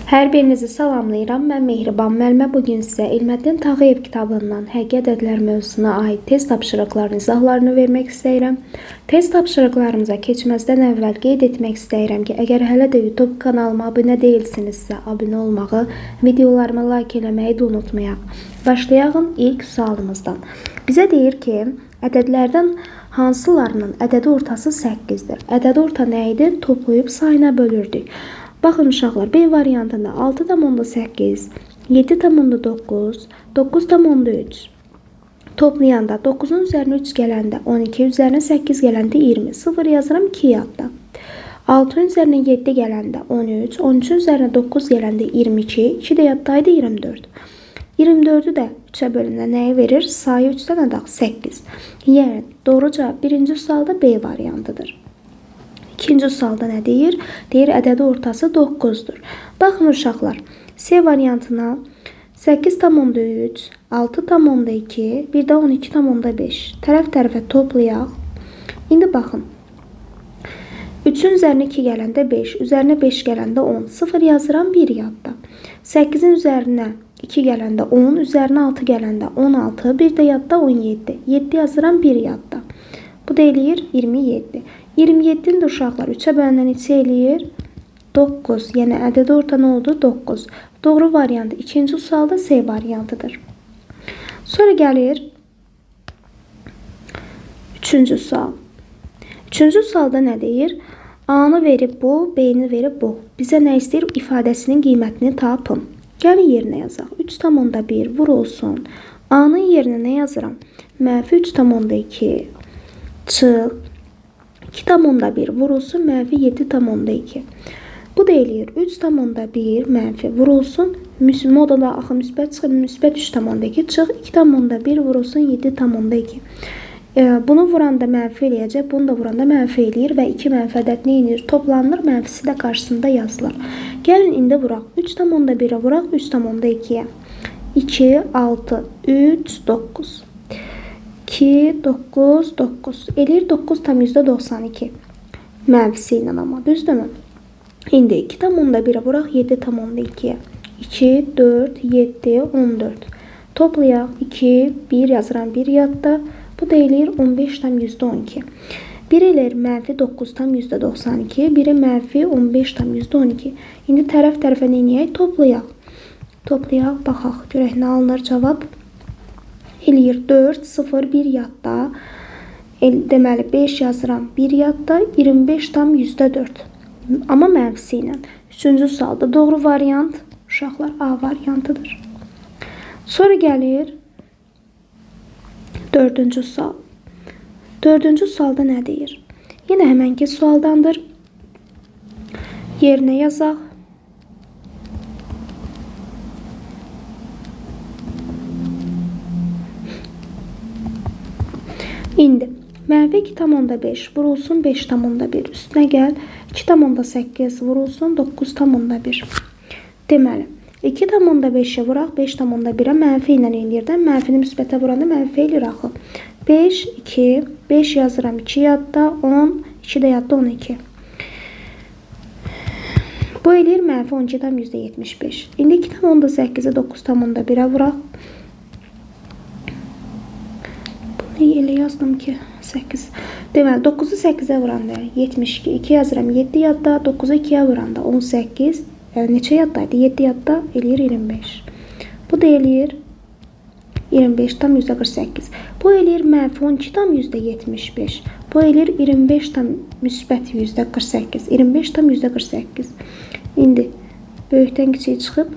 Hər birinizi salamlayıram. Mən Mehriban müəllimə. Bugün sizə İlməddin Tağıyev kitabından həqiqi ədədlər mövzusuna aid test tapşırıqlarının izahlarını vermək istəyirəm. Test tapşırıqlarımıza keçməzdən əvvəl qeyd etmək istəyirəm ki, əgər hələ də YouTube kanalıma abunə deyilsinizsə, abunə olmağı, videolarımı like eləməyi də unutmayaq. Başlayaq ilk sualımızdan. Bizə deyir ki, ədədlərdən hansılarının ədədi ortası 8-dir? Ədədi orta nə idi? Toplayıb sayına bölürdük. Baxın uşaqlar, B variantında 6,8, 7,9, 9,3. Toplayanda 9-un üzərinə 3 gələndə 12, üzərinə 8 gələndə 20. 0 yazıram 2 yadda. 6-ın üzərinə 7 gələndə 13, 13-ün üzərinə 9 gələndə 22, 2 də yaddaydı 24. 24'ü də 3'ə bölündə nəyi verir? Sayı 3'dən adaq 8. Yəni, doğru cavab birinci sualda B variantıdır. İkinci sualda nə deyir? Deyir, ədədi ortası 9'dur. Baxın uşaqlar, C variantına 8,3, 6,2, bir də 12,5 tərəf-tərəfə toplayaq. İndi baxın. 3'ün üzərinə 2 gələndə 5, üzərinə 5 gələndə 10. 0 yazıram 1 yadda. 8'in üzərinə 2 gələndə 10, üzərinə 6 gələndə 16, bir də yadda 17. 7 yazıram 1 yadda. Bu da eləyir 27. 27'ni də uşaqlar 3'ə bölündən neçə eləyir? 9. Yəni ədədi orta nə oldu? 9. Doğru variantı ikinci sualda C variantıdır. Sonra gəlir 3-cü sual. 3-cü sualda nə deyir? A-nı verib bu, B-ni verib bu. Bizə nə istəyir? İfadəsinin qiymətini tapın. Gəlin yerinə yazaq. 3,1 vurulsun. A-nın yerinə nə yazıram? Mənfi 3,2 çıx. 2,1 vurulsun, mənfi 7,2. Bu da eləyir 3,1 mənfi vurulsun, modada axı müsbət çıxır, müsbət 3,2 çıx, 2,1 vurulsun, 7,2. Bunu vuranda mənfi eləyəcək, bunu da vuranda mənfi eləyir və 2 mənfi ədəd nə eləyir? Toplanılır, mənfisi də qarşısında yazılır. Gəlin indi vuraq. 3,1'ə vuraq 3,2'yə. 2, 6, 3, 9. 2, 9, 9. Eləyir 9,92. Mənfisi ilə amma, düzdürmü? İndi 2,1'ə vuraq 7,2'yə. 2, 4, 7, 14. Toplayaq 2, 1 yazıram 1 yadda. Bu da eləyir 15,12. 1 eləyir mənfi 9,92. Biri mənfi 15,12. İndi tərəf-tərəfə neyniyək? Toplayaq. Toplayaq, baxaq. Görək nə alınır cavab? Eləyir 4, 0, 1 yadda. Deməli 5 yazıram 1 yadda. 25,4. Amma mənfisi ilə. 3-cü sualda doğru variant uşaqlar A variantıdır. Sonra gəlir 4-cü sual. 4-cü sualda nə deyir? Yenə həmənki sualdandır. Yerinə yazaq. İndi mənfi 2,5 vurulsun 5,1 üstünə gəl 2,8 vurulsun 9,1. Deməli 2,5'ə vuraq 5,1'ə mənfi ilə eləyirdən mənfini müsbətə vuranda mənfi eləyir axı. 5, 2, 5 yazıram 2 yadda 10, 2 də yadda 12. Bu eləyir mənfi 12,75. İndi 2,8'i 9,1'ə vuraq. Elə yazdım ki 8. Deməli 9'u 8'ə vuranda 72. 2 yazıram 7 yadda. 9'u 2'yə vuranda 18. Neçə yaddaydı? 7 yadda eləyir 25. Bu da eləyir 25,48. Bu eləyir mənfi 12,75. Bu eləyir 25 müsbət %48. 25,48. İndi böyükdən kiçik çıxıb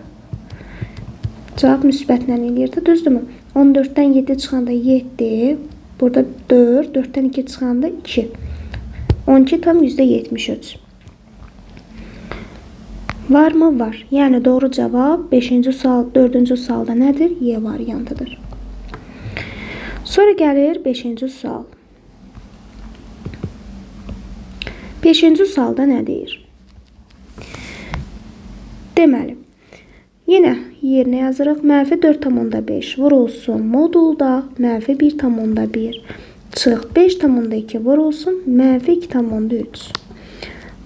cavab müsbətlə eləyir də, düzdürmü? 14'dən 7 çıxanda 7. Burada 4. 4'dən 2 çıxanda 2. 12,73. Var mı? Var. Yəni doğru cavab 5-ci sual, 4-cü sualda nədir? Y variantıdır. Sonra gəlir 5-ci sual. 5-ci sualda nə deyir? Deməli, yenə yerinə yazırıq. Mənfi 4,5 vurulsun modulda mənfi 1,1 çıx 5,2 vurulsun mənfi 2,3.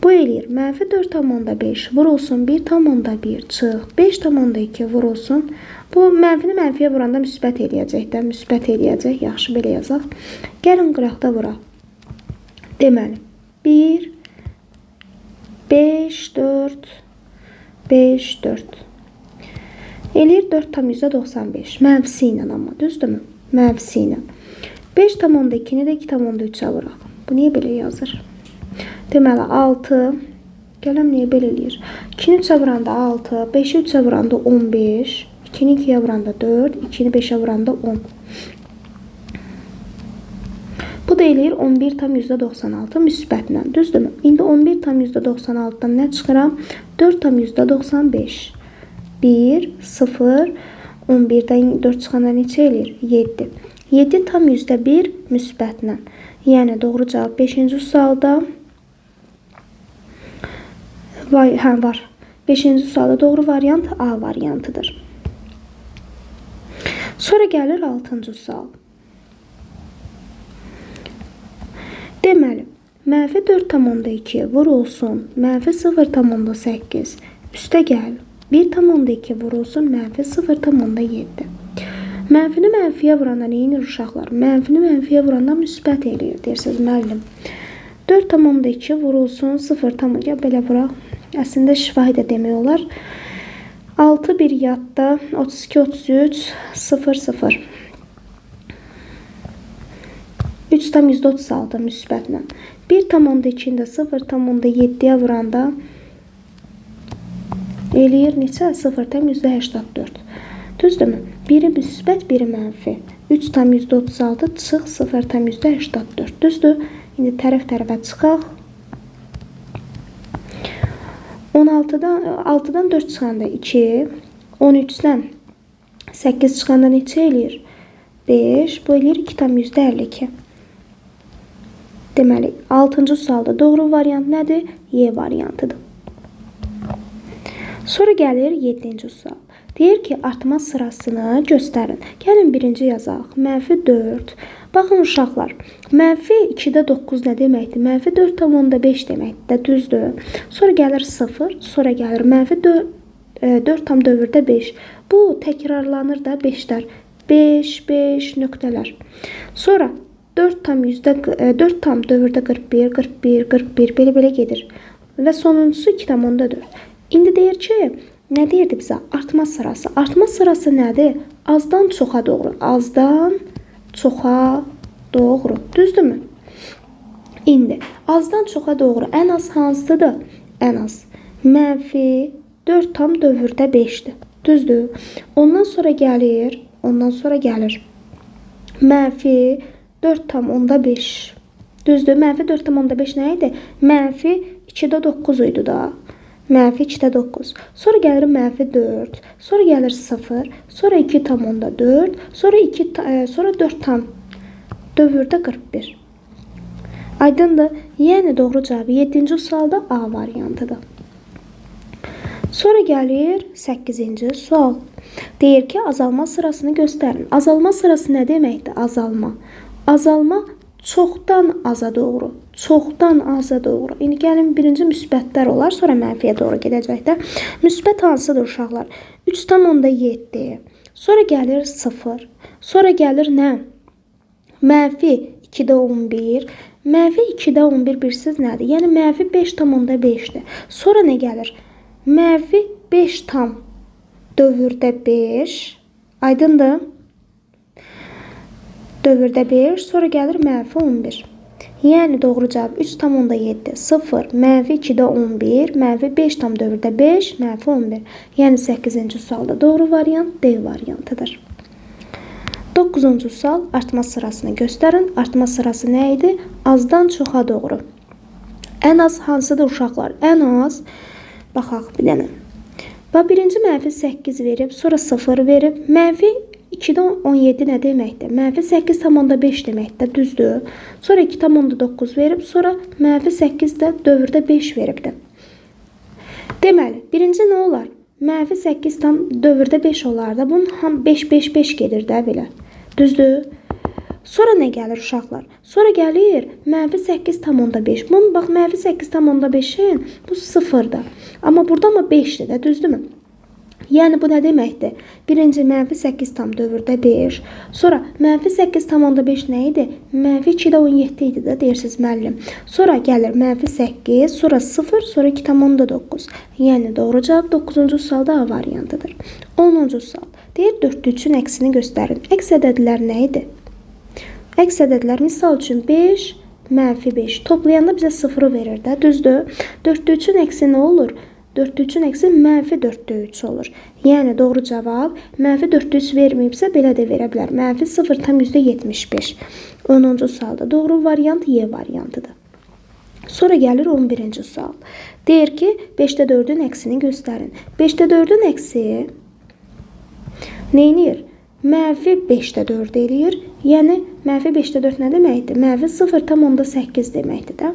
Bu eləyir mənfi 4,5 vurulsun 1,1 çıx 5,2 vurulsun. Bu mənfini mənfiyə vuranda müsbət eləyəcək də, müsbət eləyəcək. Yaxşı, belə yazaq. Gəlin qıraqda vuraq. Deməli, 1, 5, 4, 5, 4. Eləyir 4,95. Mənfisi ilə amma, düzdürmü? Mənfisi ilə. 5,2-ni də 2,3-ə vuraq. Bu niyə belə yazır? Deməli, 6. Gələm niyə belə eləyir? 2-ni 3-ə vuranda 6, 5-i 3-ə vuranda 15, 2-ni 2-yə vuranda 4, 2-ni 5-ə vuranda 10. Bu da eləyir 11,96 müsbətlə, düzdürmü? İndi 11,96-dan nə çıxıram? 4,95. 1, 0, 11-dən 4 çıxanda neçə eləyir? 7. 7,1 müsbətlə. Yəni, doğru cavab 5-ci sualda var. 5-ci sualda doğru variant A variantıdır. Sonra gəlir 6-cı sual. Deməli, mənfi 4,2 vurulsun, mənfi 0,8 üstə gəl. 1,2 vurulsun, mənfi 0,7. Mənfini mənfiyə vuranda neyinir uşaqlar? Mənfini mənfiyə vuranda müsbət eləyir, deyirsiniz müəllim. 4,2 vurulsun, 0,7 belə vuraq. Əslində şifahi də demək olar. 6 bir yadda 32, 33, 0, 0. 3,36 müsbətlə. 1,2-ni də 0,7-yə vuranda eləyir neçə? 0,84. Düzdürmü? Biri müsbət, biri mənfi. 3,36 çıx 0,84. Düzdür? İndi tərəf-tərəfə çıxaq. 6-dan 4 çıxanda 2, 13-dən 8 çıxanda neçə eləyir? 5, bu eləyir 2,52. Deməli, 6-cı sualda doğru variant nədir? Y variantıdır. Sonra gəlir 7-ci sual. Deyir ki, artma sırasını göstərin. Gəlin birinci yazaq. Mənfi 4. Baxın uşaqlar, mənfi 2-də 9 nə deməkdir? Mənfi 4,5 deməkdir, düzdür. Sonra gəlir 0, sonra gəlir mənfi 4,5. Bu təkrarlanır da 5-lər. 5, 5, nöqtələr. Sonra 4,41, 41, 41, belə gedir. Və sonuncusu 2,4. İndi deyir ki, nə deyirdi bizə? Artma sırası. Artma sırası nədir? Azdan çoxa doğru. Azdan çoxa doğru. Düzdürmü? İndi azdan çoxa doğru ən az hansıdır? Ən az. Mənfi 4,5-dir. Düzdür? Ondan sonra gəlir. Mənfi 4,5. Düzdür? Mənfi 4,5 nə idi? Mənfi 2-də 9 idi da. Mənfi 2-də 9. Sonra gəlir mənfi 4. Sonra gəlir 0. Sonra 2,4. Sonra 4,41. Aydındır. Yəni doğru cavabı 7-ci sualda A variantıdır. Sonra gəlir 8-ci sual. Deyir ki, azalma sırasını göstərin. Azalma sırası nə deməkdir? Azalma. Azalma çoxdan aza doğru. Çoxdan aza doğru. İndi gəlin birinci müsbətlər olar, sonra mənfiyə doğru gedəcəkdə. Müsbət hansıdır uşaqlar? 3,7. Sonra gəlir 0. Sonra gəlir nə? Mənfi 2-də 11. Mənfi 2-də 11 bilsiz nədir? Yəni mənfi 5,5-dir. Sonra nə gəlir? Mənfi 5,5. Aydındır? Dövrdə 5, sonra gəlir mənfi 11. Yəni doğru cavab 3,7, 0, mənfi 2-də 11, mənfi 5,5, mənfi 11. Yəni 8-ci sualda doğru variant D variantıdır. 9-cu sual artma sırasını göstərin. Artma sırası nə idi? Azdan çoxa doğru. Ən az hansıdır uşaqlar? Ən az, baxaq bir dənə. Birinci mənfi 8 verib, sonra 0 verib, mənfi 2-də 17 nə deməkdir? Mənfi 8,5 deməkdir, düzdür. Sonra 2,9 verib, sonra mənfi 8-də dövrdə 5 veribdir. Deməli, birinci nə olar? Mənfi 8 tam dövrdə 5 olar da. Bunun 5, 5, 5 gedir də belə. Düzdür. Sonra nə gəlir uşaqlar? Sonra gəlir -8,5. Bunu bax -8,5-in bu 0-dır. Amma burada mı 5-dir də, düzdürmü? Yəni bu nə deməkdir? Birinci -8 tam dövrdə 5. Sonra -8,5 nə idi? -2,17 idi də deyirsiniz müəllim. Sonra gəlir -8, sonra 0, sonra 2,9. Yəni doğru cavab 9-cu sualda A variantıdır. 10-cu sual. Deyir 4-3-ün əksini göstərin. Əks ədədlər nə idi? Əks ədədlər misal üçün 5, -5. Toplayanda bizə 0 verir də, düzdür? 4-3-ün əksi nə olur? 4-3-ün əksi -4-3 olur. Yəni doğru cavab -4-3 verməyibsə belə də verə bilər. -0,75. 10-cu sualda doğru variant Y variantıdır. Sonra gəlir 11-ci sual. Deyir ki 5-də 4-ün əksini göstərin. 5-də 4-ün əksi neynir? -5-də 4 eləyir. Yəni -5-də 4 nə deməkdir? -0,8 deməkdir də.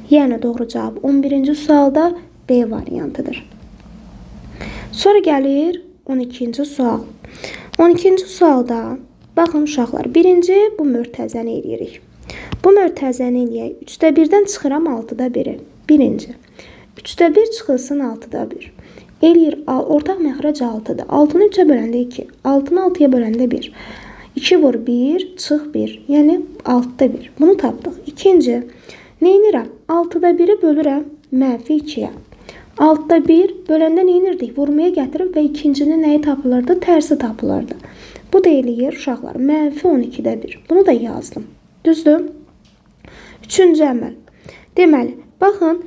Yəni doğru cavab 11-ci sualda B variantıdır. Sonra gəlir 12-ci sual. 12-ci sualda baxın uşaqlar, birinci bu mörtəzəni eləyirik. Bu mörtəzəni eləyək. 3-də 1-dən çıxıram 6-da 1-i. Birinci. 3-də 1 çıxılsın 6-da 1. Eləyir, ortaq məxrəc 6-dır. 6-nı 3-ə böləndə 2. 6-nı 6-ya böləndə 1. 2 vur 1, çıx 1. Yəni 6-da 1. Bunu tapdıq. İkinci. Neynirəm? 6-da 1-i bölürəm -2-yə. 6-da 1 böləndə neynirdik? Vurmaya gətirib və ikincinin nəyi tapılırdı? Tərsi tapılırdı. Bu da eləyir uşaqlar. -12-də 1. Bunu da yazdım. Düzdür? Üçüncü əməl. Deməli, baxın,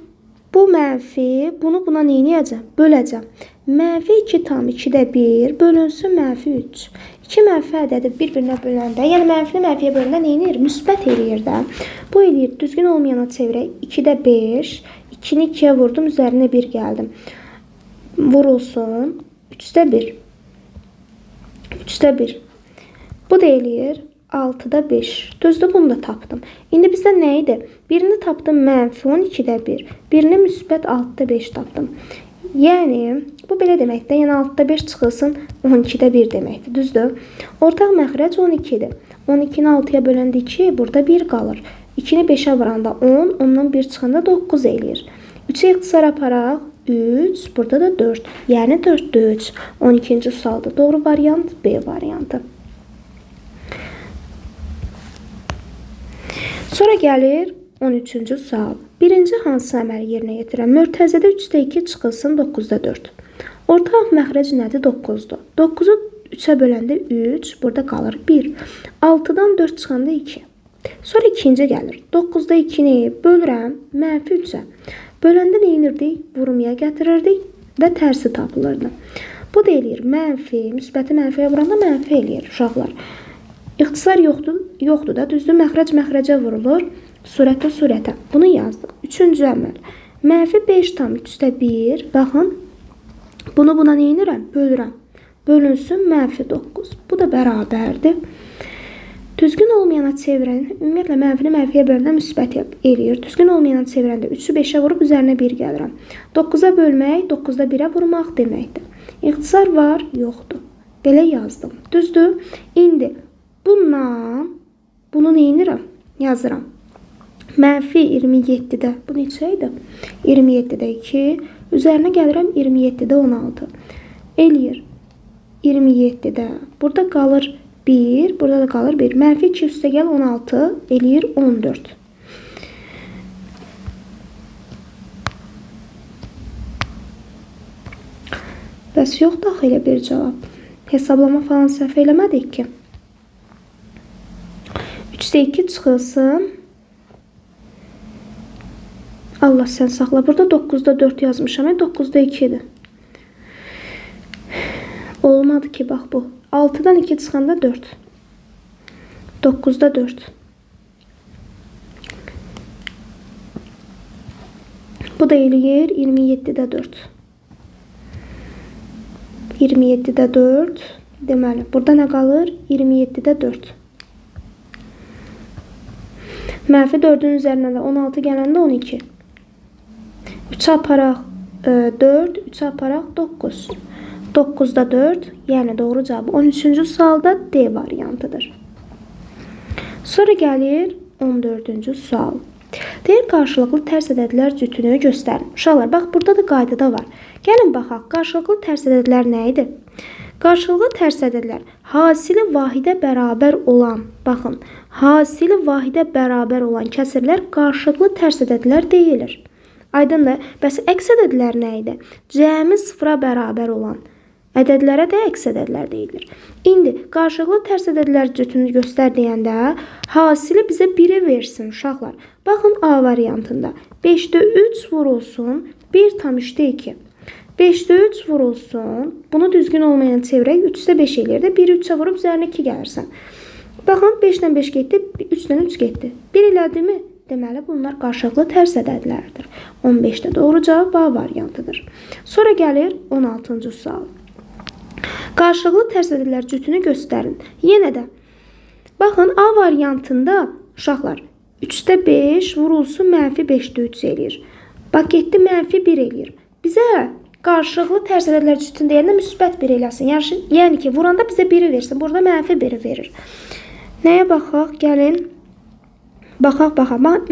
bu mənfi, bunu buna neyniyəcəm? Böləcəm. -2,2-də 1 bölünsün -3. 2 mənfi ədədi bir-birinə böləndə, yəni mənfini mənfiyə böləndə neynir? Müsbət eləyir də. Bu eləyir, düzgün olmayana çevirək. 2-də 5, 2-ni 2-yə vurdum, üzərinə 1 gəldim. Vurulsun. 3-də 1. 3-də 1. Bu da eləyir 6-da 5. Düzdür, bunu da tapdım. İndi bizdə nə idi? Birini tapdım -12-də 1. Birini müsbət 6-da 5 tapdım. Yəni, bu belə deməkdir. Yəni 6-da 5 çıxılsın 12-də 1 deməkdir. Düzdür? Ortaq məxrəc 12-dir. 12-ni 6-ya böləndə 2, burada 1 qalır. 2-ni 5-ə vuranda 10, ondan 1 çıxanda 9 eləyir. 3-ə ixtisar aparaq 3, burada da 4. Yəni 4-də 3. 12-ci sualda doğru variant B variantı. Sonra gəlir 13-cü sual. Birinci hansı əməli yerinə yetirəm? Mörtəzədə 3-də 2 çıxılsın 9-da 4. Ortaq məxrəc nədir? 9-dur. 9-u 3-ə böləndə 3, burada qalır 1. 6-dan 4 çıxanda 2. Sonra ikinci gəlir. 9-da 2-ni bölürəm -3-ə. Böləndə nə edirdik? Vurmaya gətirirdik və tərsi tapılırdı. Bu da eləyir mənfi, müsbəti mənfiyə vuranda mənfi eləyir uşaqlar. İxtisar yoxdur da, düzdür, məxrəc məxrəcə vurulur, surətə surətə. Bunu yazdıq. Üçüncü əməl. -5,3-də 1, baxın, bunu buna nə edirəm? Bölürəm. Bölünsün -9. Bu da bərabərdir. Düzgün olmayana çevirən, ümumiyyətlə mənfini mənfiyə bölündə müsbət eləyir. Düzgün olmayana çevirəndə 3-ü 5-ə vurub üzərinə 1 gəlirəm. 9-a bölmək, 9-da 1-ə vurmaq deməkdir. İxtisar var, yoxdur. Belə yazdım. Düzdür? İndi bundan bunu nə edirəm? Yazıram. -27-də, bu neçə idi? 27-də 2, üzərinə gəlirəm 27-də 16. Eləyir 27-də, burada qalır 1, burada da qalır 1. -2 üstə gəl 16, eləyir 14. Bəs yoxdur axı elə bir cavab. Hesablama falan səhv eləmədik ki. 3-də 2 çıxılsın. Allah sən saxla. Burada 9-da 4 yazmışam. 9-da 2-dir. Olmadı ki, bax bu. 6-dan 2 çıxanda 4. 9-da 4. Bu da eləyir 27-də 4. 27-də 4. Deməli, burada nə qalır? 27-də 4. -4-ün üzərinə də 16 gələndə 12. 3 aparaq 4, 3 aparaq 9. 9'da 4, yani doğru cevap 13. sualda D variantıdır. Sonra gəlir 14-cü sual. Deyir, qarşılıqlı tərs ədədlər cütünü göstərin. Uşaqlar, bax, burada da qaydada var. Gəlin baxaq, qarşılıqlı tərs ədədlər nə idi? Qarşılıqlı tərs ədədlər hasili vahidə bərabər olan, baxın, hasili vahidə bərabər olan kəsirlər qarşılıqlı tərs ədədlər deyilir. Aydındır. Bəs əks ədədlər nə idi? Cəmi sıfıra bərabər olan ədədlərə də əks ədədlər deyilir. İndi qarşılıqlı tərs ədədlər cütünü göstər deyəndə hasili bizə 1-i versin uşaqlar. Baxın A variantında 5-də 3 vurulsun 1/2. 5-də 3 vurulsun. Bunu düzgün olmayan çevirək 3-də 5 eləyir də 1-i 3-ə vurub üzərinə 2 gəlirsən. Baxın 5-dən 5 getdi, 3-dən 3 getdi. 1 elədi mi? Deməli bunlar qarşılıqlı tərs ədədlərdir. 15-də doğru cavab A variantıdır. Sonra gəlir 16-cı sual. Qarşılıqlı tərs ədədlər cütünü göstərin. Yenə də baxın A variantında uşaqlar 3-də 5 vurulsun -5-də 3 eləyir. Bax getdi -1 eləyir. Bizə qarşılıqlı tərs ədədlər cütünü deyəndə müsbət 1 eləsin. Yəni ki, vuranda bizə 1-i versin. Burada -1-i verir. Nəyə baxaq? Gəlin. Baxaq.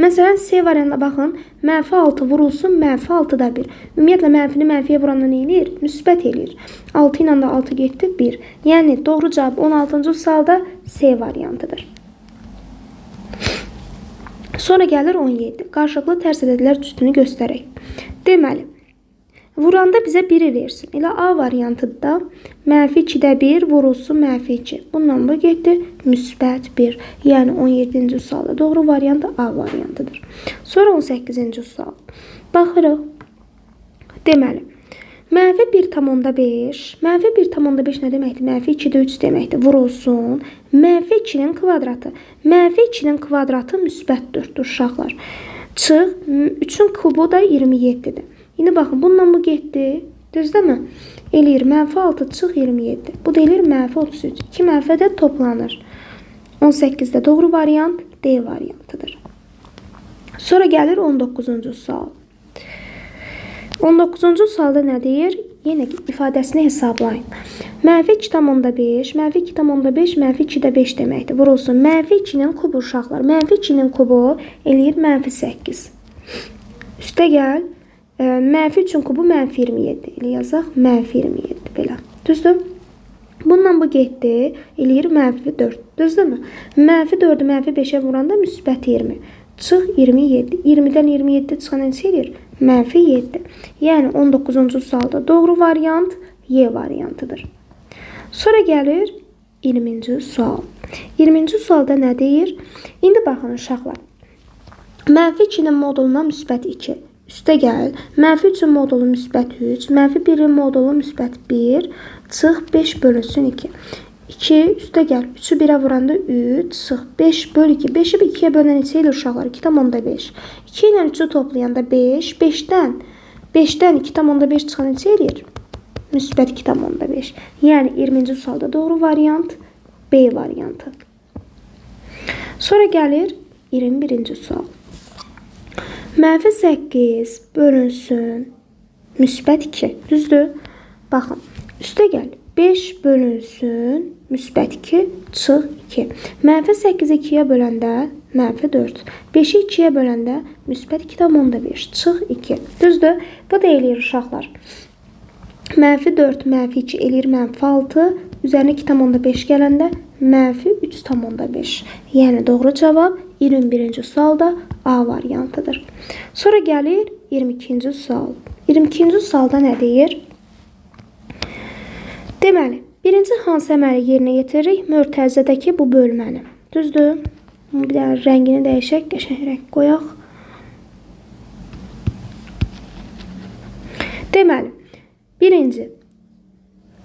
Məsələn, C variantına baxın. -6 vurulsun -6-da 1. Ümumiyyətlə, mənfini mənfiyə vuranda nə eləyir? Müsbət eləyir. 6 ilə də 6 getdi 1. Yəni, doğru cavab 16-cı sualda C variantıdır. Sonra gəlir 17. Qarşılıqlı tərs ədədlər cütünü göstərək. Deməli, vuranda bizə 1-i versin. Elə A variantında -2-də 1 vurulsun -2. Bundan bu getdi müsbət 1. Yəni 17-ci sualda doğru variant A variantıdır. Sonra 18-ci sual. Baxırıq. Deməli, -1/5. -1/5 nə deməkdir? -2-də 3 deməkdir. Vurulsun. -2-nin kvadratı. -2-nin kvadratı müsbət 4-dür uşaqlar. Çıx. 3-ün kubu da 27-dir. İndi baxın, bundan bu getdi. Düzdürmü? Eləyir -6 çıx 27. Bu da eləyir -33. 2 mənfədə toplanır. 18-də doğru variant D variantıdır. Sonra gəlir 19-cu sual. 19-cu sualda nə deyir? Yenə ifadəsini hesablayın. -2/5, -2/5, -2-də 5 deməkdir. Vurulsun. -2-nin kubu uşaqlar. -2-nin kubu eləyir -8. Üstə gəl. -3-ün kubu -27. Elə yazaq. -27 belə. Düzdür? Bundan bu getdi. Eləyir -4. Düzdürmü? -4-ü -5-ə vuranda müsbət 20. Çıx 27. 20-dən 27 çıxan neçə eləyir? -7. Yəni 19-cu sualda doğru variant Y variantıdır. Sonra gəlir 20-ci sual. 20-ci sualda nə deyir? İndi baxın uşaqlar. -2-nin moduluna müsbət 2. Üstə gəl. -3-ün modulu müsbət 3. -1-in modulu müsbət 1. Çıx 5 bölünsün 2. 2 üstə gəl. 3-ü 1-ə vuranda 3. Çıx 5 böl 2. 5-i 2-yə bölən neçə eləyir uşaqlar? 2/5. 2 ilə 3-ü toplayanda 5. 5-dən 2/5 çıxan neçə eləyir? Müsbət 2/5. Yəni 20-ci sualda doğru variant B variantı. Sonra gəlir 21-ci sual. -8 bölünsün müsbət 2. Düzdür? Baxın. Üstə gəl. 5 bölünsün müsbət 2 çıx 2. -8-i 2-yə böləndə -4. 5-i 2-yə böləndə müsbət 2/5 çıx 2. Düzdür? Bu da eləyir uşaqlar. -4, -2 eləyir -6. Üzərinə 2/5 gələndə -3/5. Yəni doğru cavab 21-ci sualda A variantıdır. Sonra gəlir 22-ci sual. 22-ci sualda nə deyir? Deməli, birinci hansı əməli yerinə yetiririk? Mörtəzədəki bu bölməni. Düzdür? Bir də rəngini dəyişək, qəşəng rəng qoyaq. Deməli, birinci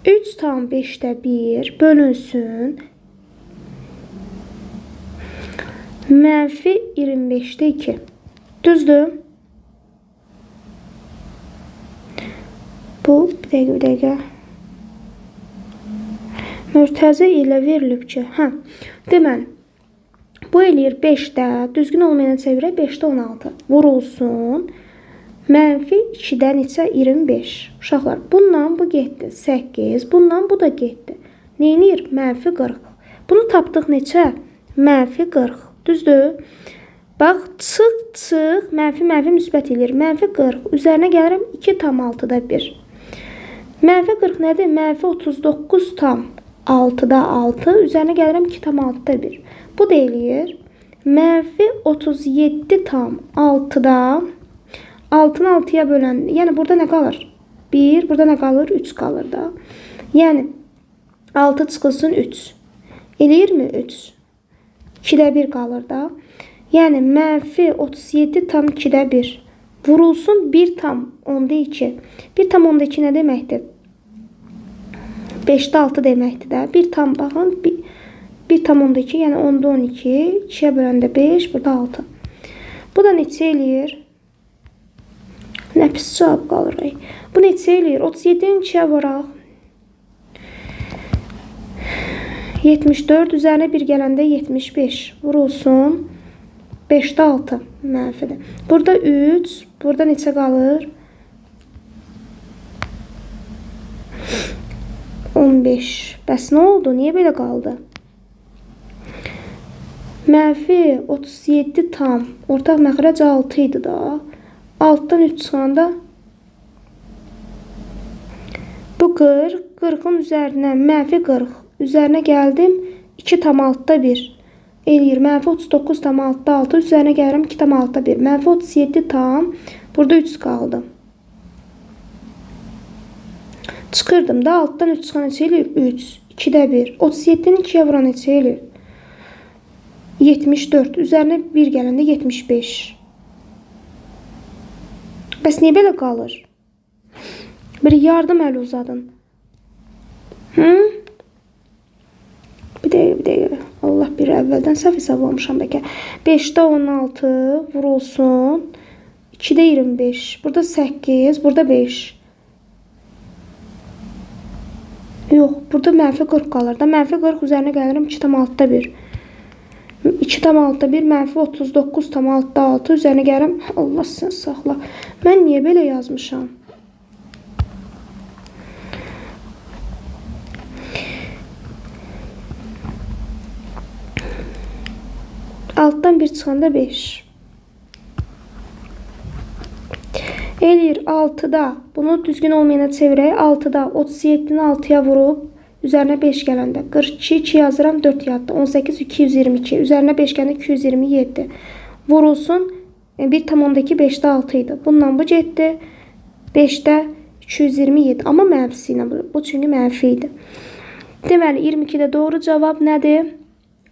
3/5-də 1 bölünsün -25-də 2. Düzdür? Bu, bir dəqiqə. Mörtəzə ilə verilib ki, deməli, bu eləyir 5-də, düzgün olmayan çevirək 5-də 16. Vurulsun. -2-də neçə? 25. Uşaqlar, bundan bu getdi. 8. Bundan bu da getdi. Neynir? -40. Bunu tapdıq neçə? mənfi 40. Düzdür? Bax, çıx, mənfi müsbət edir. Mənfi 40. Üzərinə gəlirəm 2,6-da 1. Mənfi 40 nədir? Mənfi 39,6-da 6. Üzərinə gəlirəm 2,6-da 1. Bu da eləyir. Mənfi 37,6-da 6-nı 6-ya bölən. Yəni, burada nə qalır? 1. Burada nə qalır? 3 qalır da. Yəni, 6 çıxılsın 3. Eləyirmi 3? 2-də 1 qalır da. Yəni, mənfi 37,2-də 1 vurulsun 1,2. 1,2 nə deməkdir? 5-də 6 deməkdir də. 1 baxın, 1,2, yəni 10-da 12. 2-yə böləndə 5, burada 6. Bu da neçə eləyir? Nə pis cavab qalır. Bu neçə eləyir? 37-ni 2-yə vuraq. 74 üzərinə 1 gələndə 75 vurulsun. 5-də 6 mənfidir. Burada 3, burada neçə qalır? 15. Bəs nə oldu? Niyə belə qaldı? Mənfi 37 tam. Ortaq məxrəc 6 idi da. 6-dan 3 çıxanda bu 40. 40-ın üzərinə mənfi 40. Üzərinə gəldim 2,6-da 1. Eləyir. Mənfi 39,6-da 6. Üzərinə gəlirəm 2,6-da 1. Mənfi 37 tam. Burada 3 qaldı. Çıxırdım da 6-dan 3 çıxan neçə eləyir? 3. 2-də 1. 37-ni 2-yə vuran neçə eləyir? 74. Üzərinə 1 gələndə 75. Bəs niyə belə qalır? Bir yardım əli uzadın. Bir dəqiqə. Allah bir əvvəldən səhv hesablamışam bəlkə. 5-də 16 vurulsun. 2-də 25. Burada 8. Burada 5. Yox. Burada mənfi 40 qalır da. Mənfi 40 üzərinə gəlirəm 2,6-da 1. 2,6-da 1 mənfi 39,6-da 6. Üzərinə gəlirəm. Allah sən saxla. Mən niyə belə yazmışam? Altdan 1 çıxanda 5. Eləyir 6-da. Bunu düzgün olmayana çevirək. 6-da 37-ni 6-ya vurub üzərinə 5 gələndə 42, 2 yazıram, 4 yadda. 18, 222. Üzərinə 5 gələndə 227. Vurulsun 1,2 5-də 6 idi. Bundan bu getdi. 5-də 227. Amma mənfisi ilə bu çünki mənfi idi. Deməli 22-də doğru cavab nədir?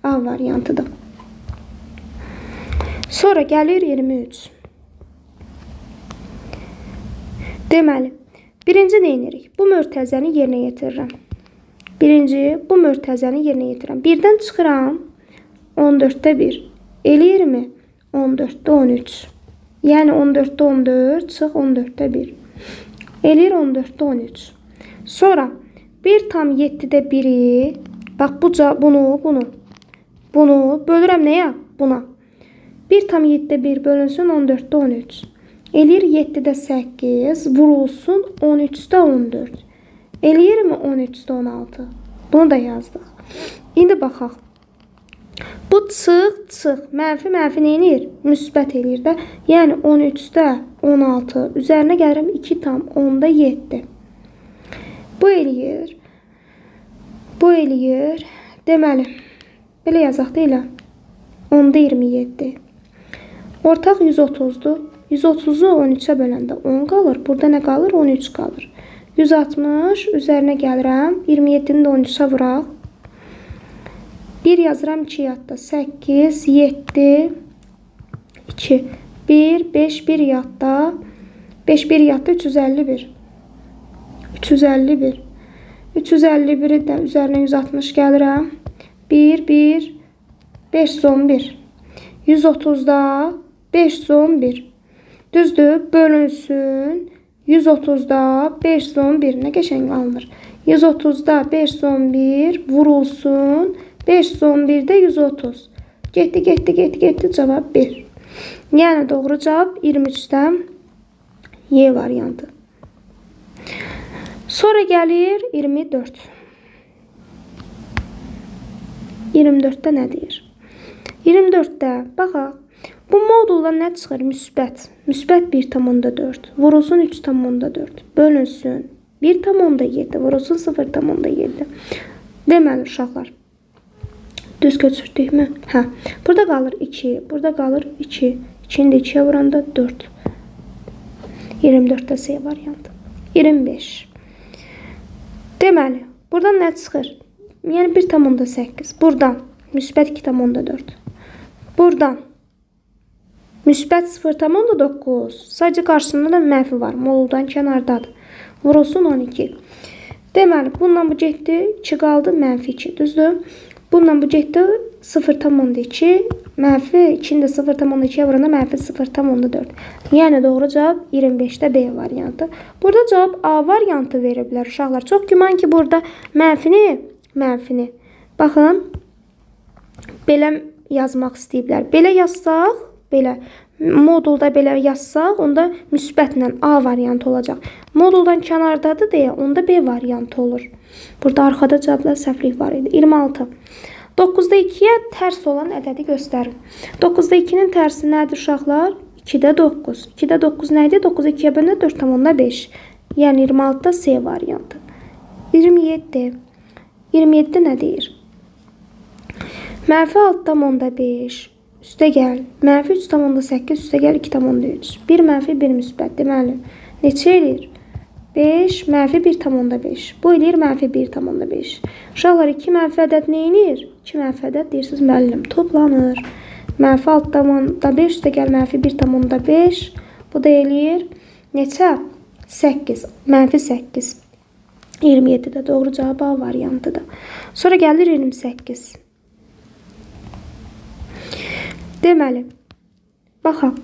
A variantıdır. Sonra gəlir 23. Deməli, birinci nə edirik? Bu mörtəzəni yerinə yetirirəm. Birinci, bu mörtəzəni yerinə yetirirəm. 1-dən çıxıram, 14-də 1. Eləyirmi? 14-də 13. Yəni 14-də 14, çıx 14-də 1. Eləyir 14-də 13. Sonra 1,7-də 1-i, bax bunu bölürəm nəyə? Buna. 1,7-də 1 bölünsün 14-də 13. Eləyir 7-də 8 vurulsun 13-də 14. Eləyirmi 13-də 16? Bunu da yazdıq. İndi baxaq. Bu çıx. Mənfi nə eləyir? Müsbət eləyir də. Yəni 13-də 16. Üzərinə gəlirəm 2,10-da 7. Bu eləyir. Deməli, belə yazaq da elə. 10-da 27. Ortaq 130'dur. 130'u 13'e böləndə 10 qalır. Burada nə qalır? 13 qalır. 160 üzərinə gəlirəm. 27-ni də 13'e vuraq. 1 yazıram 2 yadda. 8, 7, 2, 1, 5, 1 yadda. 5, 1 yadda 351. 351. 351'i də üzərinə 160 gəlirəm. 1, 1, 511. 130'da 511. Düzdür, bölünsün. 130'da 511. Nə qəşəng alınır. 130'da 511 vurulsun. 511'də 130. Getdi. Cavab 1. Yəni doğru cavab 23'dən Y variantı. Sonra gəlir 24. 24'də nə deyir? 24-də baxaq. Bu moduldan nə çıxır? Müsbət. Müsbət 1,4. Vurulsun 3,4. Bölünsün 1,7. Vurulsun 0,7. Deməli uşaqlar. Düz köçürdükmü? Hə. Burada qalır 2. Burada qalır 2. 2-ni də 2-yə vuranda 4. 24-də C variantı. 25. Deməli, buradan nə çıxır? Yəni 1,8. Buradan müsbət 2,4. Buradan müsbət 0,9. Sadəcə qarşısında da mənfi var. Moduldan kənardadır. Vurulsun 12. Deməli, bununla bu getdi. 2 qaldı, mənfi 2. Düzdür? Bununla bu getdi. 0,2. Mənfi 2-ni də 0,2-yə vuranda mənfi 0,4. Yəni doğru cavab 25-də B variantı. Burada cavab A variantı veriblər uşaqlar. Çox güman ki, burada mənfini. Baxın, belə yazmaq istəyiblər. Belə yazsaq, belə modulda belə yazsaq, onda müsbətlə A variantı olacaq. Moduldan kənardadır deyə, onda B variantı olur. Burada arxada cavablar səhvlik var idi. 26. 9-da 2-yə tərs olan ədədi göstərin. 9-da 2-nin tərsi nədir uşaqlar? 2-də 9. 2-də 9 nədir? 9-da 2-yə bölünür 4,5. Yəni 26-da C variantı. 27. 27 nə deyir? Mənfi 6,5. Üstə gəl. Mənfi 3,8. Üstə gəl 2,3. 1 mənfi 1 müsbət. Deməli, neçə eləyir? 5 mənfi 1,5. Bu eləyir mənfi 1,5. Uşaqlar 2 mənfi ədəd nə eləyir? 2 mənfi ədəd deyirsiniz müəllim. Toplanır. Mənfi 6,5 üstə gəl mənfi 1,5. Bu da eləyir neçə? 8. Mənfi 8. 27-də doğru cavab A variantıdır. Sonra gəlir 28. Deməli, baxaq.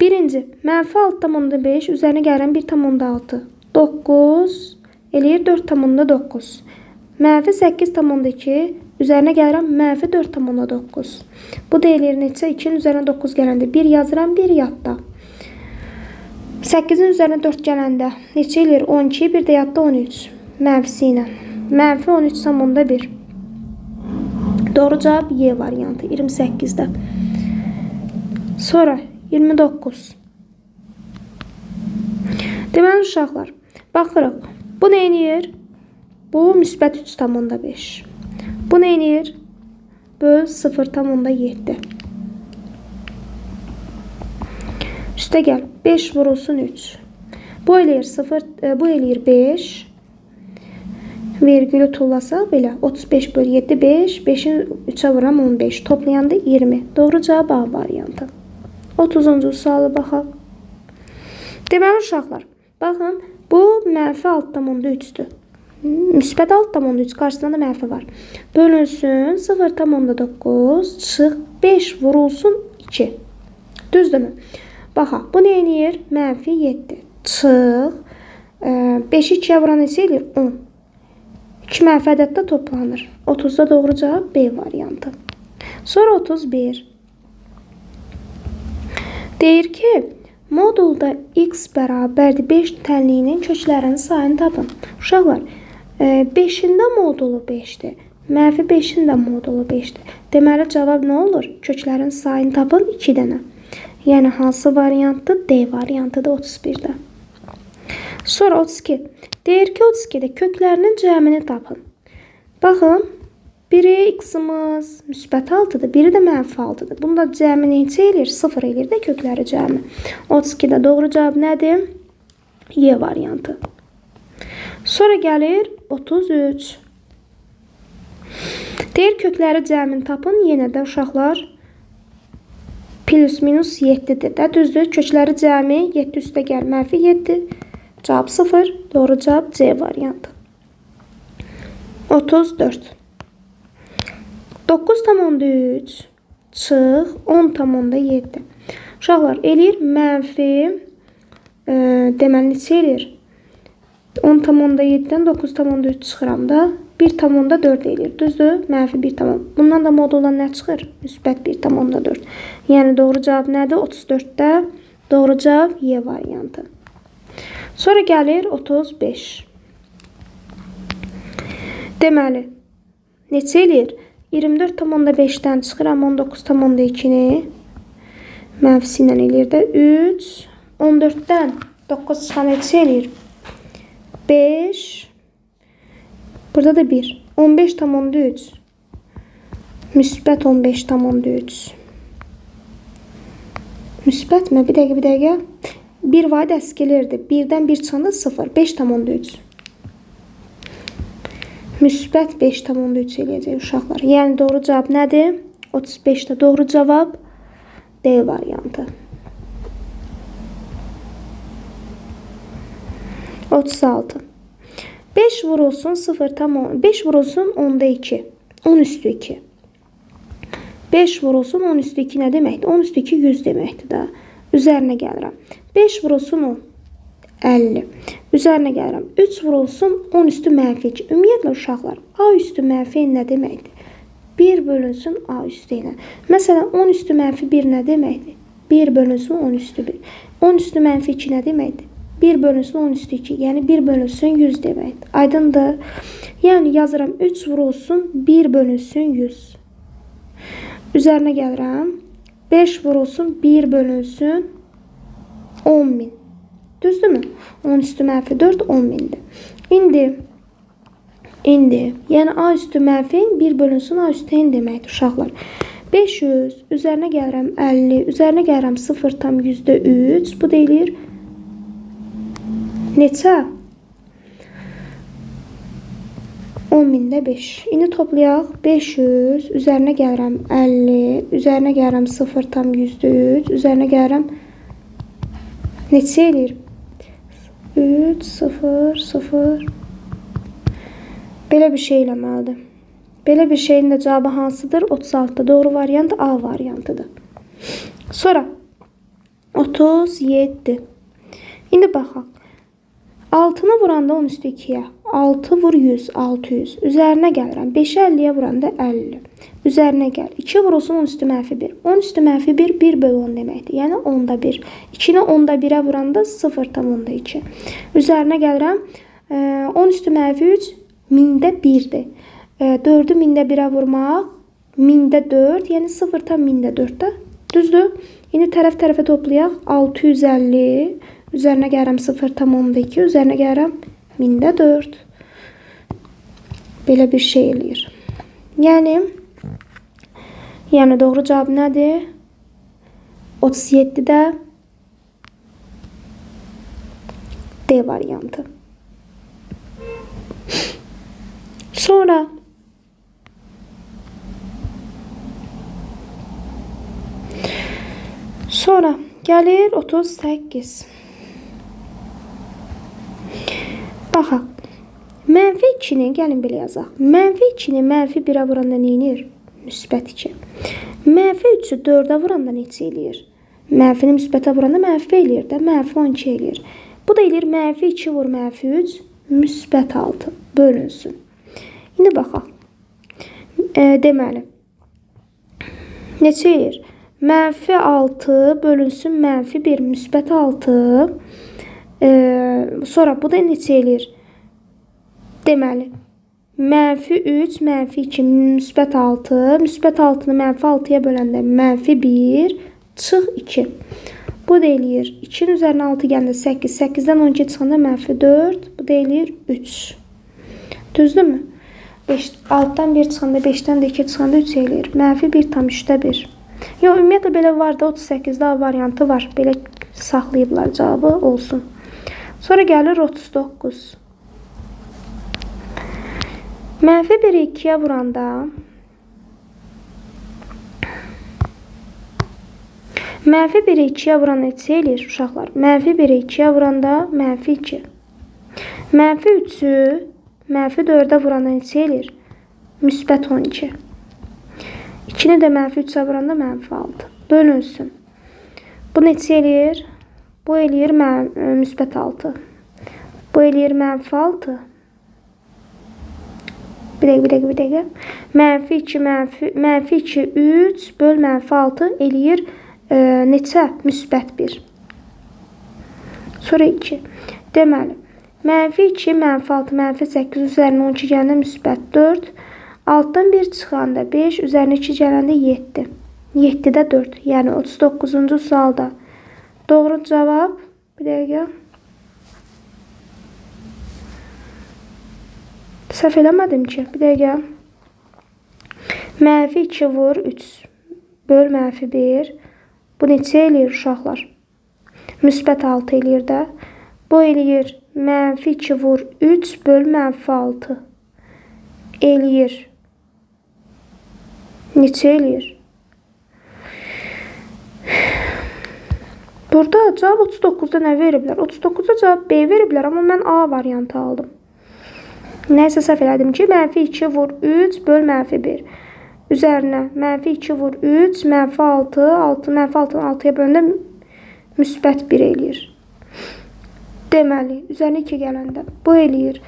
Birinci, mənfi 6,5 üzərinə gələn 1,6. 9 eləyir 4,9. Mənfi 8,2 üzərinə gəlirəm mənfi 4,9. Bu da eləyir neçə? 2-nin üzərinə 9 gələndə 1 yazıram, 1 yadda. 8-in üzərinə 4 gələndə neçə eləyir? 12, bir də yadda 13. Mənfisi ilə. Mənfi 13,1. Doğru cavab Y variantı 28-də. Sonra 29. Deməli uşaqlar, baxırıq. Bu nə eləyir? Bu müsbət 3,5. Bu nə eləyir? Böl 0,7. Üstə gəl. 5 vurulsun 3. Bu eləyir 0, bu eləyir 5. Vergülü tullasaq belə 35 böl 7 5. 5-in 3'ə vuram 15. Toplayanda 20. Doğru cavab A variantı. 30-cu sualı baxaq. Deməli uşaqlar, baxın, bu mənfi 6,3'dür. Müsbət 6,3 qarşısında da mənfi var. Bölünsün 0,9 çıx 5 vurulsun 2. Düzdürmü? Baxaq, bu nə eləyir? Mənfi 7. Çıx 5'i 2'yə vuran neçə eləyir? 10. 2 mənfi ədəddə toplanır. 30'da doğru cavab B variantı. Sonra 31. Deyir ki, modulda x bərabərdir 5 tənliyinin köklərinin sayını tapın. Uşaqlar, 5-ində modulu 5'dir. Mənfi 5'in də modulu 5'dir. Deməli, cavab nə olur? Köklərin sayını tapın 2 dənə. Yəni, hansı variantdır? D variantıdır 31'də. Sonra 32. Deyir ki, 32'də köklərinin cəmini tapın. Baxın, biri x-imiz müsbət 6'dır, biri də mənfi 6'dır. Bunda cəmi neçə eləyir? 0 eləyir də kökləri cəmi. 32'də doğru cavab nədir? Y variantı. Sonra gəlir 33. Deyir kökləri cəmini tapın. Yenə də uşaqlar plus minus 7'dir də. Düzdür, kökləri cəmi 7 üstə gəl mənfi 7. Cavab 0. Doğru cavab C variantı. 34. 9,3 çıx 10,7. Uşaqlar, eləyir mənfi deməli neçə eləyir? 10,7-dən 9,3 çıxıram da 1,4 eləyir. Düzdür? Mənfi 1,4. Bundan da moduldan nə çıxır? Müsbət 1,4. Yəni doğru cavab nədir? 34'də doğru cavab Y variantı. Sonra gəlir 35. Deməli, neçə eləyir? 24,5'dən çıxıram 19,2-ni. Mənfisi ilə eləyir də 3. 14'dən 9 çıxan neçə eləyir? 5. Burada da 1. 15,3. Müsbət 15,3. Müsbət mi? Bir dəqiqə. 1 var da əskilirdi. 1'dən 1 çıxanda 0. 5,3. Müsbət 5,3 eləyəcək uşaqlar. Yəni doğru cavab nədir? 35'də doğru cavab D variantı. 36. 5 vurulsun 5 vurulsun 10'da 2. 10 üstü 2. 5 vurulsun 10 üstü 2 nə deməkdir? 10 üstü 2 100 deməkdir də. Üzərinə gəlirəm. 5 vurulsun 10. 50. Üzərinə gəlirəm. 3 vurulsun 10 üstü mənfi 2. Ümumiyyətlə uşaqlar, A üstü mənfi nə deməkdir? 1 bölünsün A üstü ilə. Məsələn, 10 üstü mənfi 1 nə deməkdir? 1 bölünsün 10 üstü 1. 10 üstü mənfi 2 nə deməkdir? 1 bölünsün 10 üstü 2. Yəni 1 bölünsün 100 deməkdir. Aydındır. Yəni yazıram 3 vurulsun 1 bölünsün 100. Üzərinə gəlirəm. 5 vurulsun 1 bölünsün 10.000. Düzdürmü? 10 üstü mənfi 4 10.000'dir. İndi yəni A üstü mənfi 1 bölünsün A üstü n deməkdir uşaqlar. 500 üzərinə gəlirəm 50 üzərinə gəlirəm 0,3 bu deyilir neçə? 10.000'də 5. İndi toplayaq 500 üzərinə gəlirəm 50 üzərinə gəlirəm 0,3 üzərinə gəlirəm neçə eləyir? 3 0 0. Belə bir şey eləməlidir. Belə bir şeyin də cavabı hansıdır? 36'da doğru variant A variantıdır. Sonra 37. İndi baxaq. 6'nı vuranda 10 üstü 2'yə. 6 vur 100, 600. Üzərinə gəlirəm. 5'i 50'yə vuranda 50. Üzərinə gəl. 2 vurulsun 10 üstü mənfi 1. 10 üstü mənfi 1, 1 bölü 10 deməkdir. Yəni 10'da 1. 2'ni 10'da 1'ə vuranda 0,2. Üzərinə gəlirəm. 10 üstü mənfi 3, 1000'də 1'dir. 4'ü 1000'də 1'ə vurmaq, 1000'də 4, yəni 0,1000'də 4'də. Düzdür? İndi tərəf-tərəfə toplayaq. 650. Üzərinə gəlirəm 0,2. Üzərinə gəlirəm 1000'də 4. Belə bir şey eləyir. Yəni doğru cavab nədir? 37'də D variantı. Sonra gəlir 38. Baxaq. Mənfi 2'ni gəlin belə yazaq. Mənfi 2'ni mənfi 1'ə vuranda nə edir? Müsbət 2. Mənfi 3'ü 4'ə vuranda neçə eləyir? Mənfini müsbətə vuranda mənfi eləyir də. Mənfi 12 eləyir. Bu da eləyir mənfi 2 vur mənfi 3 müsbət 6 bölünsün. İndi baxaq. Deməli. Neçə eləyir? Mənfi 6 bölünsün mənfi 1 müsbət 6. Sonra bu da neçə eləyir? Deməli. Mənfi 3, mənfi 2, müsbət 6. Müsbət 6'nı mənfi 6'ya böləndə mənfi 1, çıx 2. Bu da eləyir. 2'nin üzərinə 6 gəndə 8. 8'dən 12 çıxanda mənfi 4. Bu da eləyir 3. Düzdürmü? 6'dan 1 çıxanda 5'dən də 2 çıxanda 3 eləyir. Mənfi 1,3'də 1. Yox, ümumiyyətlə belə var da 38'də variantı var. Belə saxlayıblar cavabı olsun. Sonra gəlir 39. Mənfi 1'i 2'yə vuranda mənfi 1'i 2'yə vuranda neçə eləyir uşaqlar? Mənfi 1'i 2'yə vuranda mənfi 2. Mənfi 3'ü mənfi 4'ə vuranda neçə eləyir? Müsbət 12. 2'ni də mənfi 3'ə vuranda mənfi 6. Bölünsün. Bu neçə eləyir? Bu eləyir müsbət 6. Bu eləyir mənfi 6. Bir dəqiqə. Mənfi 2, mənfi 2, 3 böl mənfi 6 eləyir neçə? Müsbət 1. Sonra 2. Deməli, mənfi 2, mənfi 6, mənfi 8 üzərinə 12 gəndə müsbət 4. Altdan 1 çıxanda 5, üzərinə 2 gələndə 7. 7-də 4, yəni 39-cu sualda. Doğru cavab, bir dəqiqə. Səhv eləmədim ki, bir dəqiqə. Mənfi 2 vur 3 böl mənfi 1. Bu neçə eləyir uşaqlar? Müsbət 6 eləyir də. Bu eləyir mənfi 2 vur 3 böl mənfi 6. Eləyir. Neçə eləyir? Burada cavab 39-da nə veriblər? 39-da cavab B veriblər, amma mən A variantı aldım. Nəysə səhv elədim ki, mənfi 2 vur 3 böl mənfi 1. Üzərinə mənfi 2 vur 3, mənfi 6, 6, mənfi 6-dan 6-ya bölündə müsbət 1 eləyir. Deməli, üzərinə 2 gələndə bu eləyir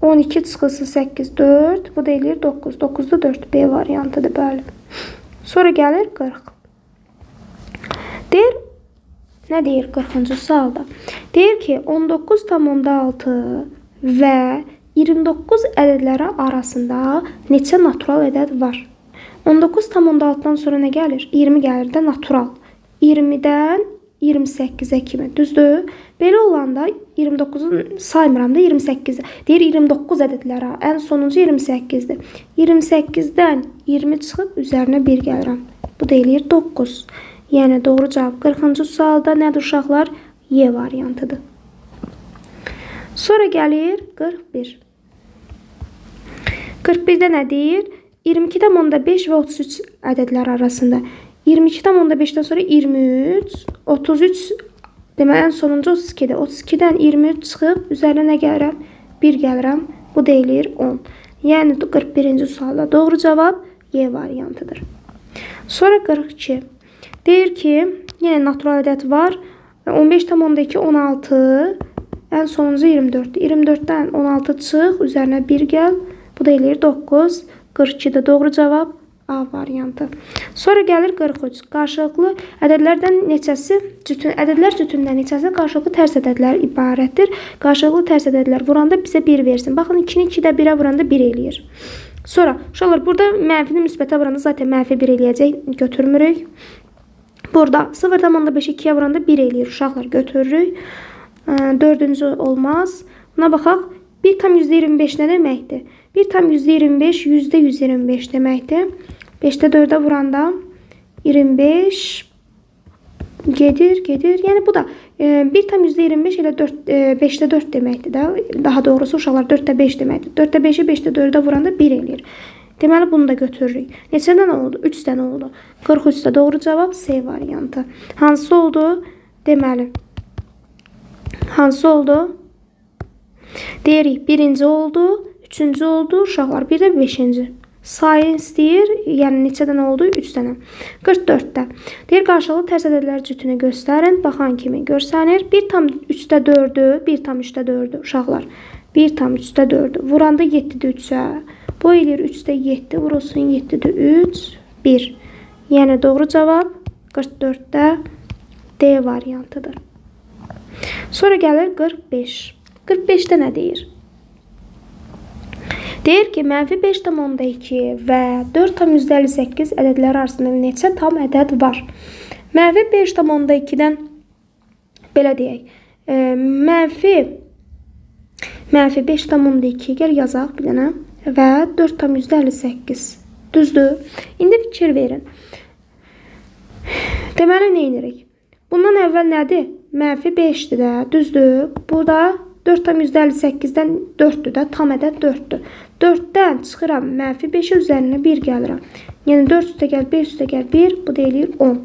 12 çıxılsın 8, 4, bu da eləyir 9. 9-da 4, B variantıdır, bəli. Sonra gəlir 40. Deyir, nə deyir 40-cı sualda? Deyir ki, 19,6 və 29 ədədləri arasında neçə natural ədəd var? 19,6-dan sonra nə gəlir? 20 gəlir də natural. 20-dən 28-ə kimi, düzdür? Belə olanda 29-u saymıram da 28-də. Deyir 29 ədədlərə, ən sonuncu 28-dir. 28-dən 20 çıxıb üzərinə 1 gəlirəm. Bu da eləyir 9. Yəni doğru cavab 40-cı sualda nədir uşaqlar? Y variantıdır. Sonra gəlir 41. 41-də nə deyir? 22,5 və 33 ədədlər arasında. 22,5-dən sonra 23, 33, demək ən sonuncu 32-dir. 32-dən 23 çıxıb üzərinə nə gəlirəm? 1 gəlirəm. Bu da eləyir 10. Yəni 41-ci sualda doğru cavab Y variantıdır. Sonra 42. Deyir ki, yenə natural ədəd var. 15,2, 16, ən sonuncu 24. 24-dən 16 çıx, üzərinə 1 gəl. Bu da eləyir 9. 42-də doğru cavab A variantı. Sonra gəlir 43. Qarşılıqlı ədədlərdən neçəsi, ədədlər cütündən neçəsi qarşılıqlı tərs ədədlər ibarətdir. Qarşılıqlı tərs ədədlər vuranda bizə 1 versin. Baxın, 2-ni 2-də 1-ə vuranda 1 eləyir. Sonra, uşaqlar, burada mənfini müsbətə vuranda zaten mənfi 1 eləyəcək, götürmürük. Burada 0,5-i 2-yə vuranda 1 eləyir, uşaqlar, götürürük. 4-cü olmaz. Buna baxaq, 1,25 nə deməkdir? 1,25 %125 deməkdir. 5-də 4-ə vuranda 25 gedir. Yəni bu da 1,25 ilə 5-də 4 deməkdir də. Daha doğrusu uşaqlar 4-də 5 deməkdir. 4-də 5-i 5-də 4-ə vuranda 1 eləyir. Deməli bunu da götürürük. Neçə dənə oldu? 3 dənə oldu. 43-də doğru cavab C variantı. Hansı oldu? Deməli. Hansı oldu? Deyirik, birinci oldu, üçüncü oldu, uşaqlar, bir də beşinci. Sayın istəyir, yəni neçə dənə oldu? 3 dənə. 44-də. Deyir, qarşılıqlı tərs ədədlər cütünü göstərin. Baxan kimi görsənir. 1,3-də 4-ü, 1,3-də 4-ü, uşaqlar. 1,3-də 4-ü. Vuranda 7-də 3-ə. Bu eləyir 3-də 7, vurulsun 7-də 3, 1. Yəni doğru cavab 44-də D variantıdır. Sonra gəlir 45. 45-də nə deyir? Deyir ki, mənfi 5,2 və 4,58 ədədləri arasında neçə tam ədəd var? Mənfi 5,2-dən belə deyək. Mənfi 5,2 gəl yazaq bir dənə və 4,58. Düzdür? İndi fikir verin. Deməli, nə edirik? Bundan əvvəl nədir? Mənfi 5-dir də, düzdür? Burada 4,58-dən 4-dür də, tam ədəd 4-dür. 4-dən çıxıram, mənfi 5-i üzərinə 1 gəlirəm. Yəni 4 üstə gəl, 5 üstə gəl, 1, bu da eləyir 10.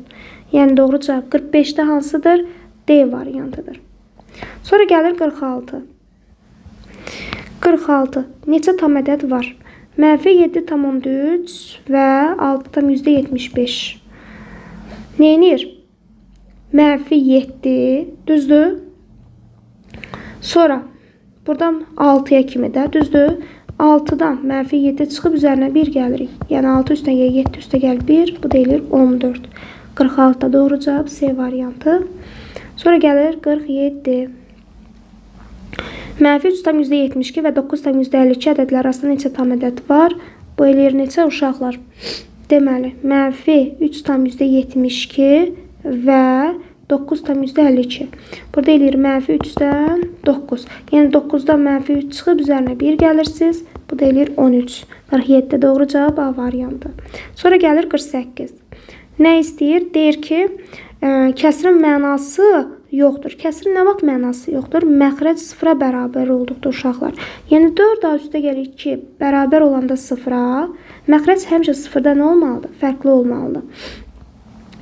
Yəni doğru cavab 45-də hansıdır? D variantıdır. Sonra gəlir 46. 46. Neçə tam ədəd var? Mənfi 7,3 və 6,75. Neyinir? Mənfi 7, düzdür? Sonra buradan 6-ya kimi də, düzdür? 6-dan mənfi 7 çıxıb üzərinə 1 gəlirik. Yəni 6 üstə gəl, 7 üstə gəl, 1, bu da eləyir 14. 46-da doğru cavab C variantı. Sonra gəlir 47. Mənfi 3,72 və 9,52 ədədlər arasında neçə tam ədəd var? Bu eləyir neçə uşaqlar? Deməli, mənfi 3 tam %72 və 9 tam %52. Burada eləyir mənfi 3-dən 9. Yəni 9-dan mənfi 3 çıxıb üzərinə 1 gəlirsiniz. Bu da eləyir 13. 47 doğru cavab A variantı. Sonra gəlir 48. Nə istəyir? Deyir ki, kəsrin mənası yoxdur. Kəsrin nə vaxt mənası yoxdur? Məxrəc sıfıra bərabər olduqda uşaqlar. Yəni 4A üstə gəlir 2 bərabər olanda sıfıra. Məxrəc həmişə sıfırda nə olmalıdır? Fərqli olmalıdır.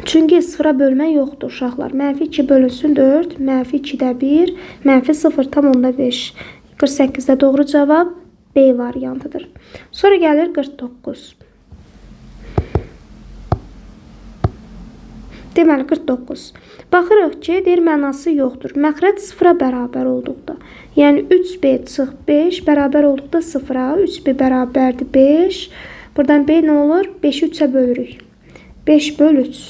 Çünki sıfıra bölmə yoxdur uşaqlar. Mənfi 2 bölünsün 4, mənfi 2-də 1, mənfi 0,5. 48-də doğru cavab B variantıdır. Sonra gəlir 49. Deməli 49. Baxırıq ki, deyir mənası yoxdur. Məxrəc sıfıra bərabər olduqda. Yəni 3B çıx 5 bərabər olduqda sıfıra. 3B bərabərdir 5. Buradan B nə olur? 5-i 3-ə bölürük. 5 böl 3.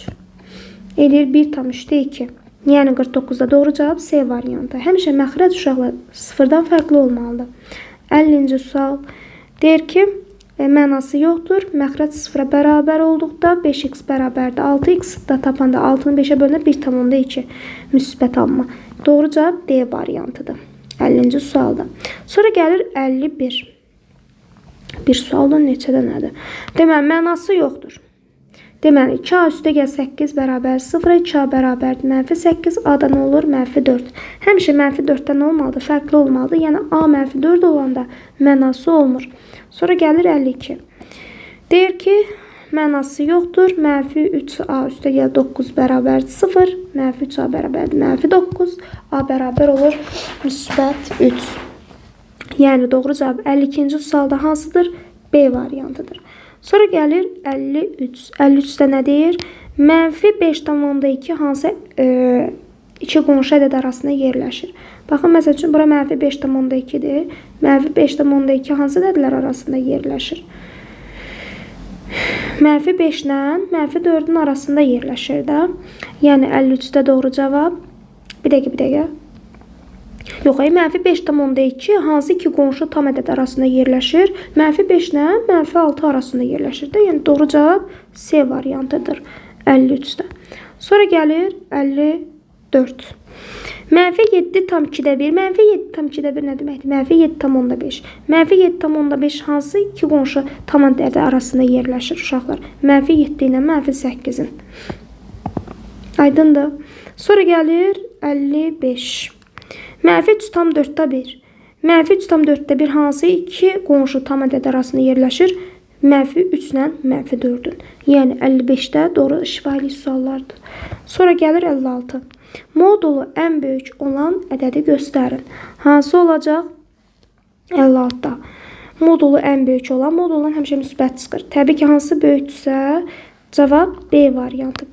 Eləyir 1,2. Yəni 49-da doğru cavab C variantı. Həmişə məxrəc uşaqlar sıfırdan fərqli olmalıdır. 50-ci sual deyir ki, mənası yoxdur. Məxrəc sıfıra bərabər olduqda 5x bərabərdir 6x da tapanda 6-nı 5-ə bölünə 1,2 müsbət alma. Doğru cavab D variantıdır. 50-ci sualda. Sonra gəlir 51. Bir sualdan neçədə nədir? Deməli, mənası yoxdur. Deməli, 2A üstə gəl 8 bərabər 0, 2A bərabərdir mənfi 8, A-da nə olur? Mənfi 4. Həmişə mənfi 4-də nə olmalıdır? Fərqli olmalıdır. Yəni, A mənfi 4 olanda mənası olmur. Sonra gəlir 52. Deyir ki, mənası yoxdur. Mənfi 3A üstə gəl 9 bərabərdir 0, mənfi 3A bərabərdir mənfi 9, A bərabər olur müsbət 3. Yəni, doğru cavab 52-ci sualda hansıdır? B variantıdır. Sonra gəlir 53. 53-də nə deyir? Mənfi 5,2 hansı iki qonşu ədəd arasında yerləşir. Baxın, məsəl üçün, bura mənfi 5,2-dir. Mənfi 5,2 hansı ədədlər arasında yerləşir? Mənfi 5 ilə mənfi 4-ün arasında yerləşir də. Yəni, 53-də doğru cavab. Bir dəqiqə. Yox, mənfi 5,2 hansı iki qonşu tam ədəd arasında yerləşir? Mənfi 5 ilə mənfi 6 arasında yerləşir də. Yəni, doğru cavab C variantıdır 53-də. Sonra gəlir 54. Mənfi 7,2-də 1. Mənfi 7,2-də 1 nə deməkdir? Mənfi 7,5. Mənfi 7,5 hansı iki qonşu tam ədəd arasında yerləşir uşaqlar? Mənfi 7 ilə mənfi 8-in. Aydındır. Sonra gəlir 55. Mənfi 3,4-də 1. Mənfi 3,4-də 1 hansı iki qonşu tam ədəd arasında yerləşir? Mənfi 3 ilə mənfi 4-ün. Yəni 55-də doğru şifahi suallardır. Sonra gəlir 56. Modulu ən böyük olan ədədi göstərin. Hansı olacaq? 56-da. Modulu ən böyük olan moduldan həmişə müsbət çıxır. Təbii ki, hansı böyükdürsə, cavab B variantı.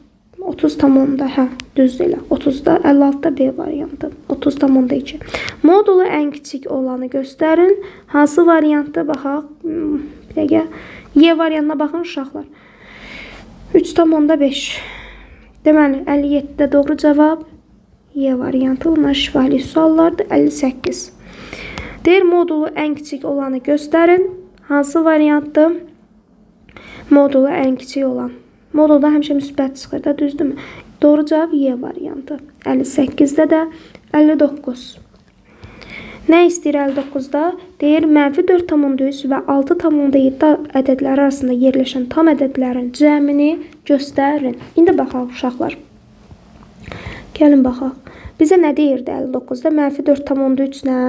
30,2. Hə, düzdür elə. 30-da, 56-da B variantı. 30,2. Modulu ən kiçik olanı göstərin. Hansı variantda baxaq? Bir dəqiqə. Y variantına baxın uşaqlar. 3,5. Deməli, 57-də doğru cavab Y variantı. Bunlar şifahi suallardır. 58. Deyir, modulu ən kiçik olanı göstərin. Hansı variantdır? Modulu ən kiçik olan. Modulda həmişə müsbət çıxır da, düzdürmü? Doğru cavab Y variantı. 58-də də 59. Nə istəyir 59-da? Deyir, mənfi 4,3 və 6,7 ədədləri arasında yerləşən tam ədədlərin cəmini göstərin. İndi baxaq uşaqlar. Gəlin baxaq. Bizə nə deyirdi 59-da? Mənfi 4,3 ilə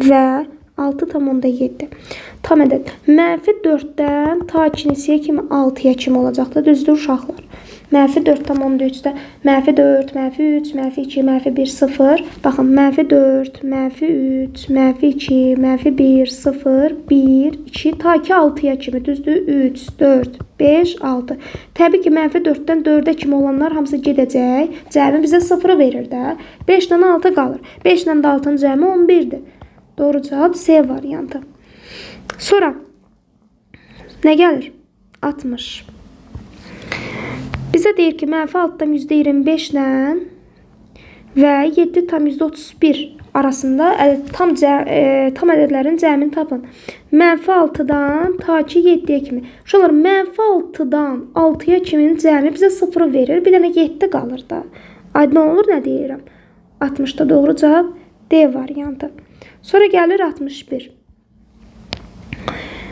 və 6,7. Tam ədəd. Mənfi 4-dən ta kinesiyə kimi 6-ya kimi olacaqdır. Düzdür uşaqlar. Mənfi 4,3-də mənfi 4, mənfi 3, mənfi 2, mənfi 1, 0. Baxın, mənfi 4, mənfi 3, mənfi 2, mənfi 1, 0, 1, 2, ta ki 6-ya kimi. Düzdür? 3, 4, 5, 6. Təbii ki, mənfi 4-dən 4-ə kimi olanlar hamısı gedəcək. Cəmi bizə 0 verir də. 5-dən 6 qalır. 5-dən 6-nın cəmi 11-dir. Doğru cavab C variantı. Sonra nə gəlir? 60. Bizə deyir ki, mənfi altdan %25 ilə və 7,31 arasında tam ədədlərin cəmini tapın. -6-dan ta ki 7-yə kimi. Uşaqlar, -6-dan 6-ya kimin cəmi bizə 0 verir. Bir dənə 7 qalır da. Aydın olur nə deyirəm? 60-da doğru cavab D variantı. Sonra gəlir 61.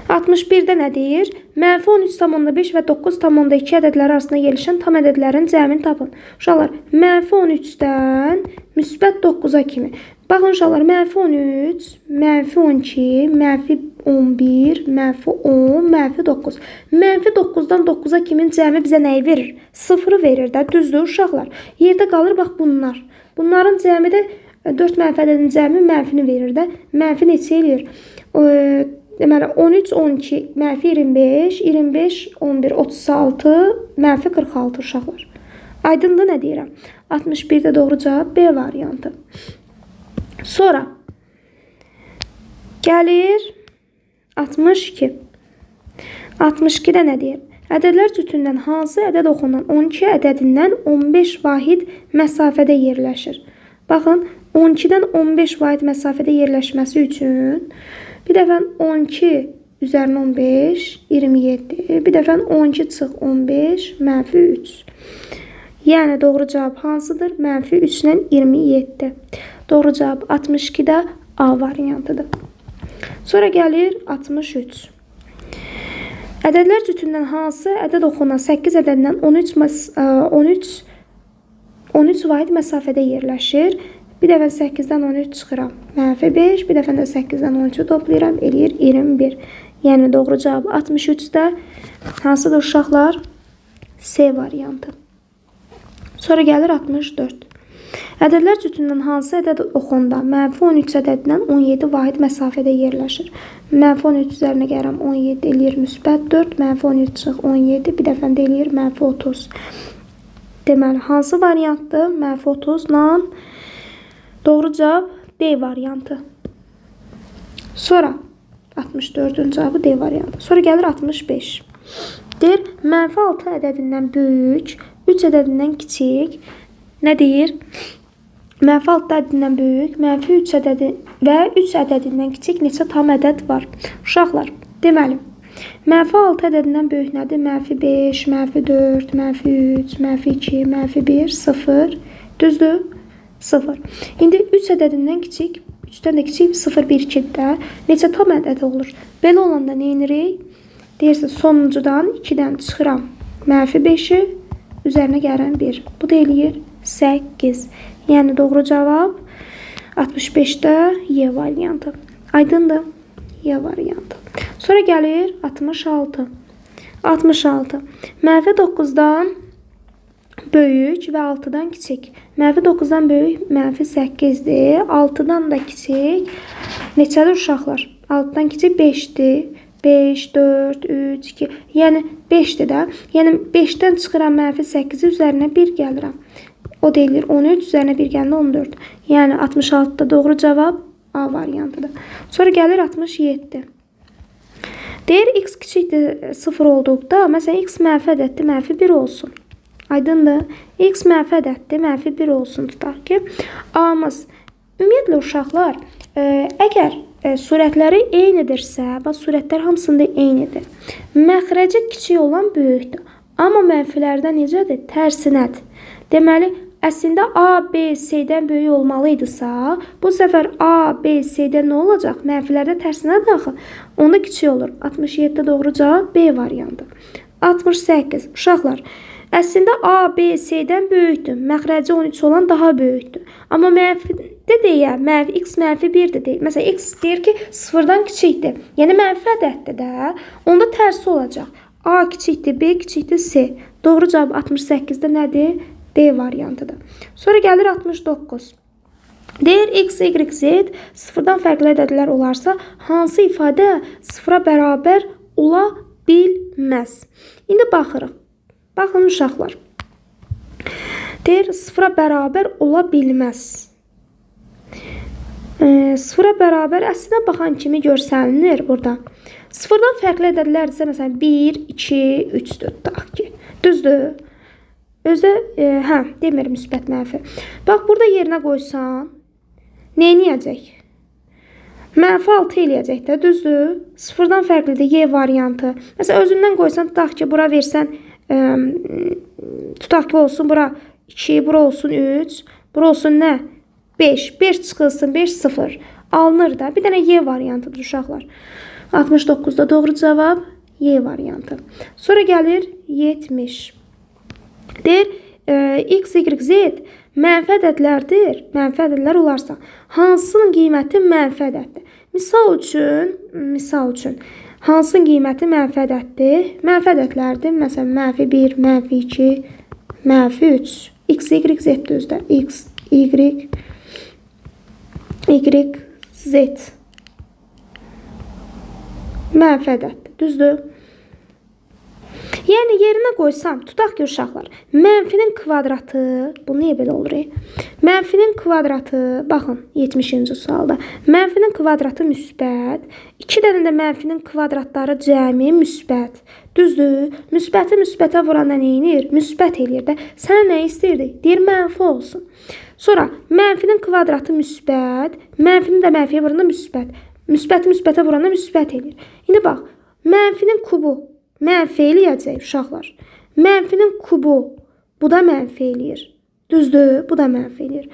61-də nə deyir? -13,5 və 9,2 ədədləri arasında yerləşən tam ədədlərin cəmini tapın. Uşaqlar, -13-dən -9-a kimi. Baxın uşaqlar, -13, -12, -11, -10, -9. -9-dan 9-a kimin cəmi bizə nəyi verir? 0 verir də, düzdür uşaqlar. Yerdə qalır, bax bunlar. Bunların cəmi də 4 mənfi ədədin cəmi mənfini verir də. Mənfi neçə eləyir? Deməli, 13, 12, -25, 25, 11, 36, -46 uşaqlar. Aydındır nə deyirəm? 61-də doğru cavab B variantı. Sonra gəlir 62. 62-də nə deyir? Ədədlər cütündən hansı ədəd oxunan 12 ədədindən 15 vahid məsafədə yerləşir? Baxın, 12-dən 15 vahid məsafədə yerləşməsi üçün bir dəfə 12 üzərinə 15, 27. Bir dəfə 12 çıx 15, -3. Yəni, doğru cavab hansıdır? -3 ilə 27. Doğru cavab 62-də A variantıdır. Sonra gəlir 63. Ədədlər cütündən hansı ədəd oxunan 8 ədədindən 13 vahid məsafədə yerləşir? Bir dəfə 8-dən 13 çıxıram. -5, bir dəfə də 8-dən 13 toplayıram, eləyir 21. Yəni, doğru cavab 63-də hansıdır uşaqlar? C variantı. Sonra gəlir 64. Ədədlər cütündən hansı ədəd oxunda -13 ədədindən 17 vahid məsafədə yerləşir? -13 üzərinə gəlirəm 17 eləyir -4, -13 çıx 17, bir dəfə də eləyir -30. Deməli, hansı variantdır? -30 ilə doğru cavab D variantı. Sonra 64-cü cavabı D variantı. Sonra gəlir 65. Deyir, -6 ədədindən böyük, 3 ədədindən kiçik. Nə deyir? -6 ədədindən böyük, -3 ədədi və 3 ədədindən kiçik neçə tam ədəd var? Uşaqlar, deməli, -6 ədədindən böyük nədir? -5, -4, -3, -2, -1, 0. Düzdür? 0. İndi 3 ədədindən kiçik, 3-dən də kiçik 0, 1, 2-də neçə tam ədəd olur? Belə olanda nə edirik? Deyirsə, sonuncudan 2-dən çıxıram. -5-i üzərinə gəlirəm 1. Bu da eləyir 8. Yəni, doğru cavab 65-də Y variantı. Aydındır? Y variantı. Sonra gəlir 66. 66. -9-dan böyük və 6-dan kiçik. -9-dan böyük -8-dir. 6-dan da kiçik neçədir uşaqlar? 6-dan kiçik 5-dir. 5, 4, 3, 2. Yəni 5-dir də. Yəni 5-dən çıxıram -8-i üzərinə 1 gəlirəm. O deyilir 13, üzərinə 1 gəlir 14. Yəni 66-da doğru cavab A variantıdır. Sonra gəlir 67. Deyir, x kiçikdir 0 olduqda, məsələn, x mənfi ədəddir, -1 olsun. Aydındır? X mənfi ədəddir, -1 olsun tutaq ki. A-mız. Ümumiyyətlə, uşaqlar, əgər surətləri eynidirsə, bax, surətlər hamısında eynidir. Məxrəci kiçik olan böyükdür. Amma mənfilərdə necədir? Tərsinədir. Deməli, əslində A, B, C-dən böyük olmalıydısa, bu səfər A, B, C-dən nə olacaq? Mənfilərdə tərsinədir axı. Onda kiçik olur. 67-də doğru cavab B variantı. 68. Uşaqlar, əslində A, B, C-dən böyükdür. Məxrəci 13 olan daha böyükdür. Amma mənfidə deyək, x -1-dir deyək. Məsələn, x deyir ki, 0-dan kiçikdir. Yəni, mənfi ədəddir də. Onda tərsi olacaq. A kiçikdir, B kiçikdir, C. Doğru cavab 68-də nədir? D variantıdır. Sonra gəlir 69. Deyir, x, y, z 0-dan fərqli ədədlər olarsa, hansı ifadə 0-a bərabər ola bilməz? İndi baxırıq. Baxın, uşaqlar. Deyir, 0-a bərabər ola bilməz. 0-a bərabər əslində baxan kimi görsəlinir burada. 0-dan fərqli ədədlərdirsə, məsələn, 1, 2, 3-dür. Tutaq ki, düzdür. Özdə, demir müsbət mənfi. Bax, burada yerinə qoysan, Neyniyəcək? -6 eləyəcək də, düzdür? Sıfırdan fərqlidir Y variantı. Məsələn, özündən qoysan, tutaq ki, bura versən, tutaq ki, olsun bura 2, bura olsun 3, bura olsun nə? 5. 5 çıxılsın, 5, 0. Alınır da. Bir dənə Y variantıdır uşaqlar. 69-da doğru cavab Y variantı. Sonra gəlir 70. Deyir, X, Y, Z mənfi ədədlərdir. Mənfi ədədlər olarsa, hansının qiyməti mənfi ədəddir? Misal üçün, hansının qiyməti mənfi ədəddir? Mənfi ədədlərdir. Məsələn, -1, -2, -3. X, Y, Z düzdür. X, Y, Z. Mənfi ədəddir. Düzdür? Yəni, yerinə qoysam, tutaq ki, uşaqlar, mənfinin kvadratı, bu niyə belə olur? Mənfinin kvadratı, baxın, 70-ci sualda, mənfinin kvadratı müsbət, 2 dənə də mənfinin kvadratları cəmi müsbət. Düzdür? Müsbəti müsbətə vuranda nə edir? Müsbət eləyir də. Sənə nə istəyirdi? Deyir, mənfi olsun. Sonra, mənfinin kvadratı müsbət, mənfinin də mənfiyə vuranda müsbət. Müsbəti müsbətə vuranda müsbət eləyir. İndi bax, mənfinin kubu mənfi eləyəcək uşaqlar. Mənfinin kubu, bu da mənfi eləyir. Düzdür? Bu da mənfi eləyir.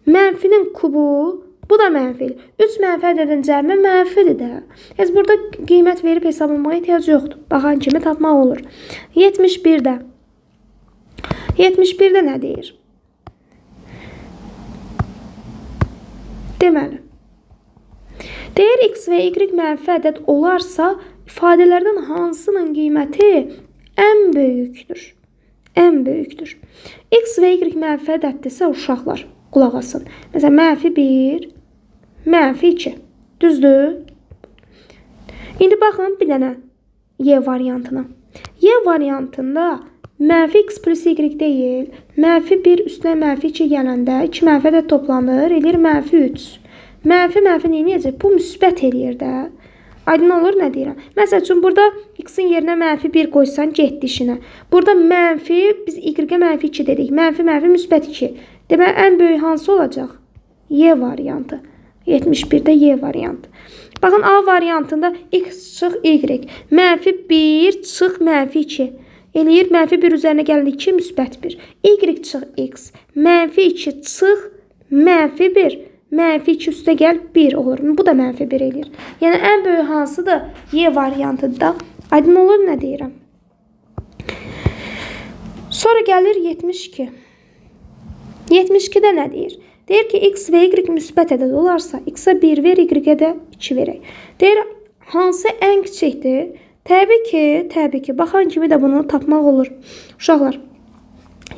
Mənfinin kubu, bu da mənfi eləyir. 3 mənfi ədədin cəmi mənfidir də. Heç burada qiymət verib hesablamaya ehtiyac yoxdur. Baxan kimi tapmaq olur. 71-də. 71-də nə deyir? Deməli. Deyir, X və Y mənfi ədəd olarsa, ifadələrdən hansının qiyməti ən böyükdür? Ən böyükdür. X və Y mənfi ədəddirsə uşaqlar, qulaq asın. Məsələn, -1, -2. Düzdür? İndi baxın bir dənə Y variantına. Y variantında -x plus Y deyil, -1 üstünə -2 gələndə 2 mənfi ədəd toplanır, eləyir -3. Mənfi neyəcək? Bu müsbət eləyir də. Aydın olur nə deyirəm? Məsəl üçün, burada x-in yerinə -1 qoysan, getdi işinə. Burada mənfi, biz y-ə -2 dedik. Mənfi, müsbət 2. Demək, ən böyük hansı olacaq? Y variantı. 71-də Y variantı. Baxın, A variantında x çıx y. -1 çıx -2. Eləyir, -1 üzərinə gəlir 2, müsbət 1. Y çıx x. -2 çıx -1. -2 üstə gəl 1 olur. Bu da -1 eləyir. Yəni, ən böyük hansıdır? Y variantıdır. Aydın olur nə deyirəm? Sonra gəlir 72. 72-də nə deyir? Deyir ki, x və y müsbət ədəd olarsa, x-ə 1 ver, y-ə də 2 verək. Deyir, hansı ən kiçikdir? Təbii ki, baxan kimi də bunu tapmaq olur. Uşaqlar,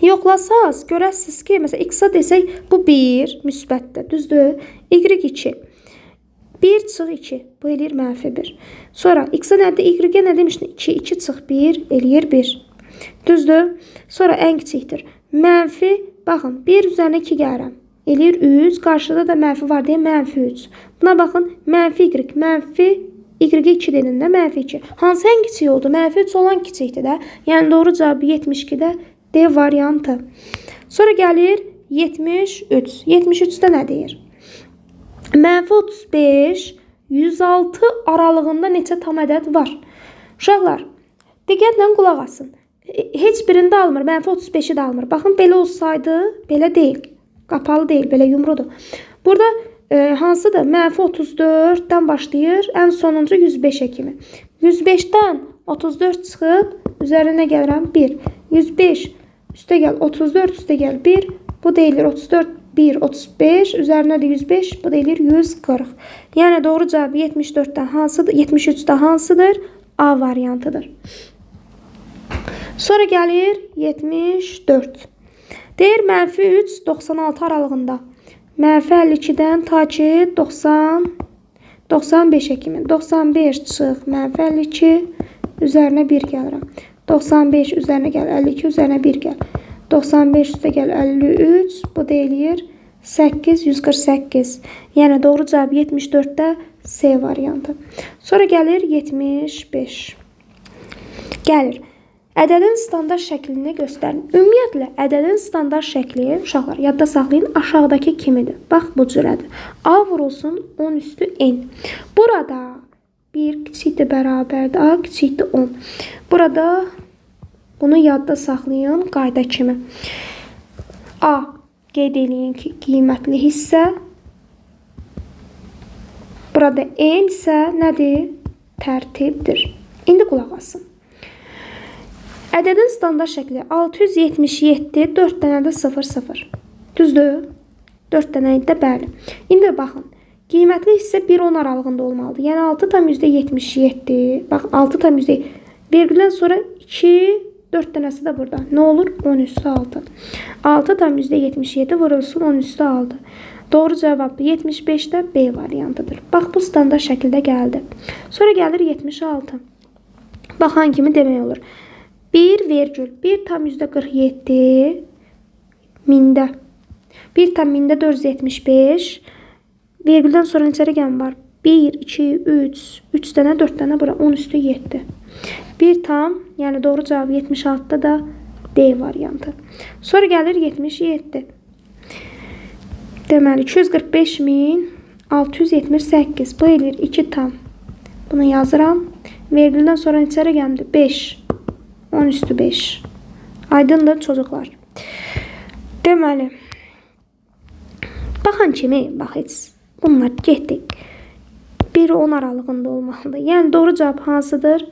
yoxlasaz, görəsiniz ki, məsələn, x-a desək, bu 1 müsbətdir, düzdür? Y2. 1 çıx 2, bu eləyir -1. Sonra, x-a nədir? Y-ə nə demişdim? 2, 2 çıx 1, eləyir 1. Düzdür? Sonra, ən kiçikdir. Baxın, 1 üzərinə 2 gəlirəm. Eləyir 3, qarşıda da mənfi var deyə -3. Buna baxın, -y, y-ə 2 dedində -2. Hansı ən kiçik oldu? -3 olan kiçikdir də. Yəni, doğru cavabı 72-də D variantı. Sonra gəlir 73. 73-də nə deyir? -35, 106 aralığında neçə tam ədəd var? Uşaqlar, diqqətlə qulaq asın. Heç birində almır, -35-i də almır. Baxın, belə olsaydı, belə deyil. Qapalı deyil, belə yumrudur. Burada hansıdır? -34-dən başlayır, ən sonuncu 105-ə kimi. 105-dən 34 çıxıb, üzərinə gəlirəm 1. 105, üstə gəl 34, üstə gəl 1. Bu deyilir 34, 1, 35, üzərinə də 105, bu deyilir 140. Yəni, doğru cavab 74-dən hansıdır? 73-də hansıdır? A variantıdır. Sonra gəlir 74. Deyir, -3, 96 aralığında. -52-dən ta ki 95-ə kimi. 95 çıx, -52, üzərinə 1 gəlirəm. 95 üzərinə gəl, 52 üzərinə 1 gəl. 95 üstə gəl, 53, bu deyilir 8, 148. Yəni, doğru cavab 74-də C variantı. Sonra gəlir 75. Gəlir. Ədədin standart şəklini göstərin. Ümumiyyətlə, ədədin standart şəkli, uşaqlar, yadda saxlayın, aşağıdakı kimidir. Bax, bu cürədir. A vurulsun 10 üstü n. Burada 1 kiçikdir bərabərdir, A kiçikdir 10. Burada bunu yadda saxlayın, qayda kimi. A, qeyd eləyin ki, qiymətli hissə. Burada n isə nədir? Tərtibdir. İndi qulaq asın. Ədədin standart şəkli 677, 4 dənə də 0,0. Düzdür? 4 dənə də bəli. İndi baxın. Qiymətli hissə 1-10 aralığında olmalıdır. Yəni 6,77. Bax 6,7. Vergüldən sonra 2, 4 dənəsi də burada. Nə olur? 10 üstü 6. 6,77 vurulsun 10 üstü 6. Doğru cavab 75-də B variantıdır. Bax bu standart şəkildə gəldi. Sonra gəlir 76. Baxan kimi demək olur. 1,1,47 mində. 1,1000-də 475. Vergüldən sonra neçə rəqəm var? 1, 2, 3 dənə, 4 dənə bura. 10 üstü 7. 1 tam, yəni doğru cavab 76-da da D variantı. Sonra gəlir 77. Deməli 245.678. Bu eləyir 2 tam. Bunu yazıram. Vergüldən sonra neçə rəqəmdir? 5. 10 üstü 5. Aydındır çocuklar. Deməli. Baxan kimi, bax heç. Bunlar getdik. 1-10 aralığında olmalıdır. Yəni doğru cavab hansıdır?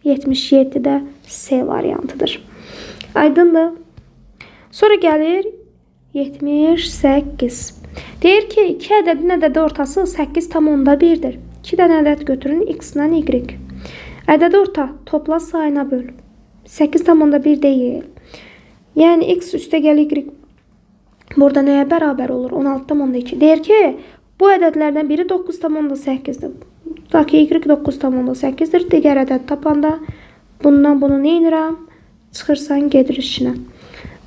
77-də C variantıdır. Aydındır. Sonra gəlir 78. Deyir ki, 2 ədədin ədədi ortası 8,1-dir. 2 dənə ədəd götürün, x-la y. Ədədi orta topla sayına böl. 8,1 deyil. Yəni x üstə gəl y burada nəyə bərabər olur? 16,2. Deyir ki, bu ədədlərdən biri 9,8-dir. Tutaq ki, y 9,8-dir. Digər ədəd tapanda bundan bunu nə edirəm? Çıxırsan, gedir işinə.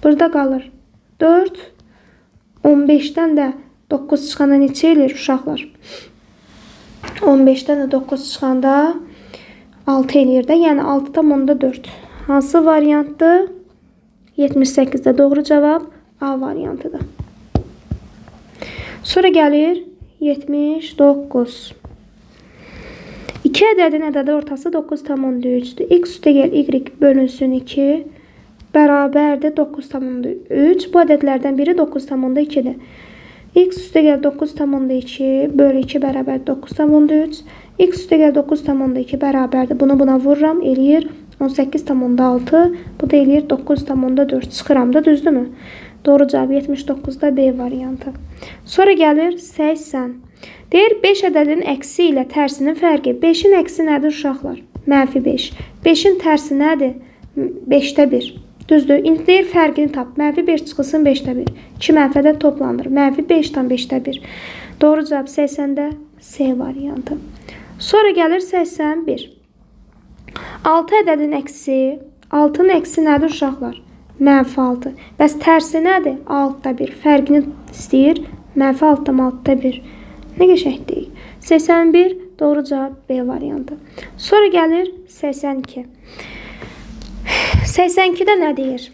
Burada qalır 4. 15-dən də 9 çıxanda neçə eləyir uşaqlar? 15-dən də 9 çıxanda 6 eləyir də. Yəni 6,4. Hansı variantdır? 78-də doğru cavab A variantıdır. Sonra gəlir 79. 2 ədədin ədədi ortası 9,3-dür. X üstə gəl y bölünsün 2 bərabərdir 9,3. Bu ədədlərdən biri 9,2-dir. X üstə gəl 9,2 bölü 2 bərabər 9,3. X üstə gəl 9,2 bərabərdir. Bunu buna vururam, eləyir 18,6. Bu da eləyir 9,4. Çıxıram da, düzdürmü? Doğru cavab 79-da B variantı. Sonra gəlir 80. Deyir 5 ədədin əksi ilə tərsinin fərqi. 5-in əksi nədir uşaqlar? Mənfi 5. 5-in tərsi nədir? 5-də 1. Düzdür. İndi deyir fərqini tap. Mənfi 5 çıxılsın 5-də 1. 2 mənfədə toplanır. Mənfi 5-dan 5-də 1. Doğru cavab 80-də C variantı. Sonra gəlir 81. 6 ədədin əksi. 6-nın əksi nədir uşaqlar? Mənfi 6. Bəs tərsi nədir? 6-da 1. Fərqini istəyir. Mənfi 6-dan 6-da 1. Nə qəşəngdir? 81 doğru cavab B variantı. Sonra gəlir 82. 82-də nə deyir?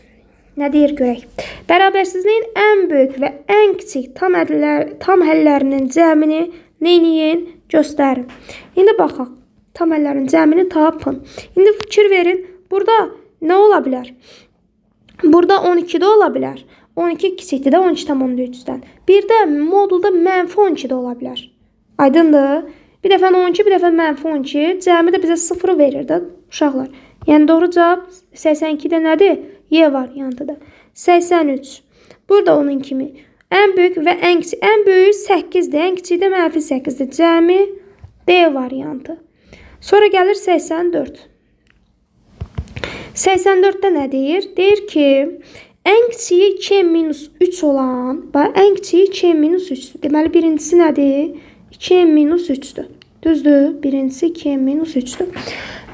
Nə deyir görək? Bərabərsizliyin ən böyük və ən kiçik tam həllərinin cəmini neyləyin? Göstərin. İndi baxaq. Tam həllərin cəmini tapın. İndi fikir verin. Burada nə ola bilər? Burada 12-də ola bilər. 12 kiçikdir də 12,3-dən. Bir də modulda mənfi 12-də ola bilər. Aydındır? Bir dəfə 12, bir dəfə mənfi 12. Cəmi də bizə 0 verir də uşaqlar. Yəni doğru cavab 82-də nədir? Y variantıdır. 83. Burada onun kimi. Ən böyük və ən kiçik. Ən böyük 8-dir. Ən kiçik də mənfi 8-dir. Cəmi D variantı. Sonra gəlir 84. 84-də nə deyir? Deyir ki, ən kiçiyi 2n-3 olan, ən kiçiyi 2n-3-dür. Deməli, birincisi nədir? 2n-3-dür. Düzdür? Birincisi 2n-3-dür.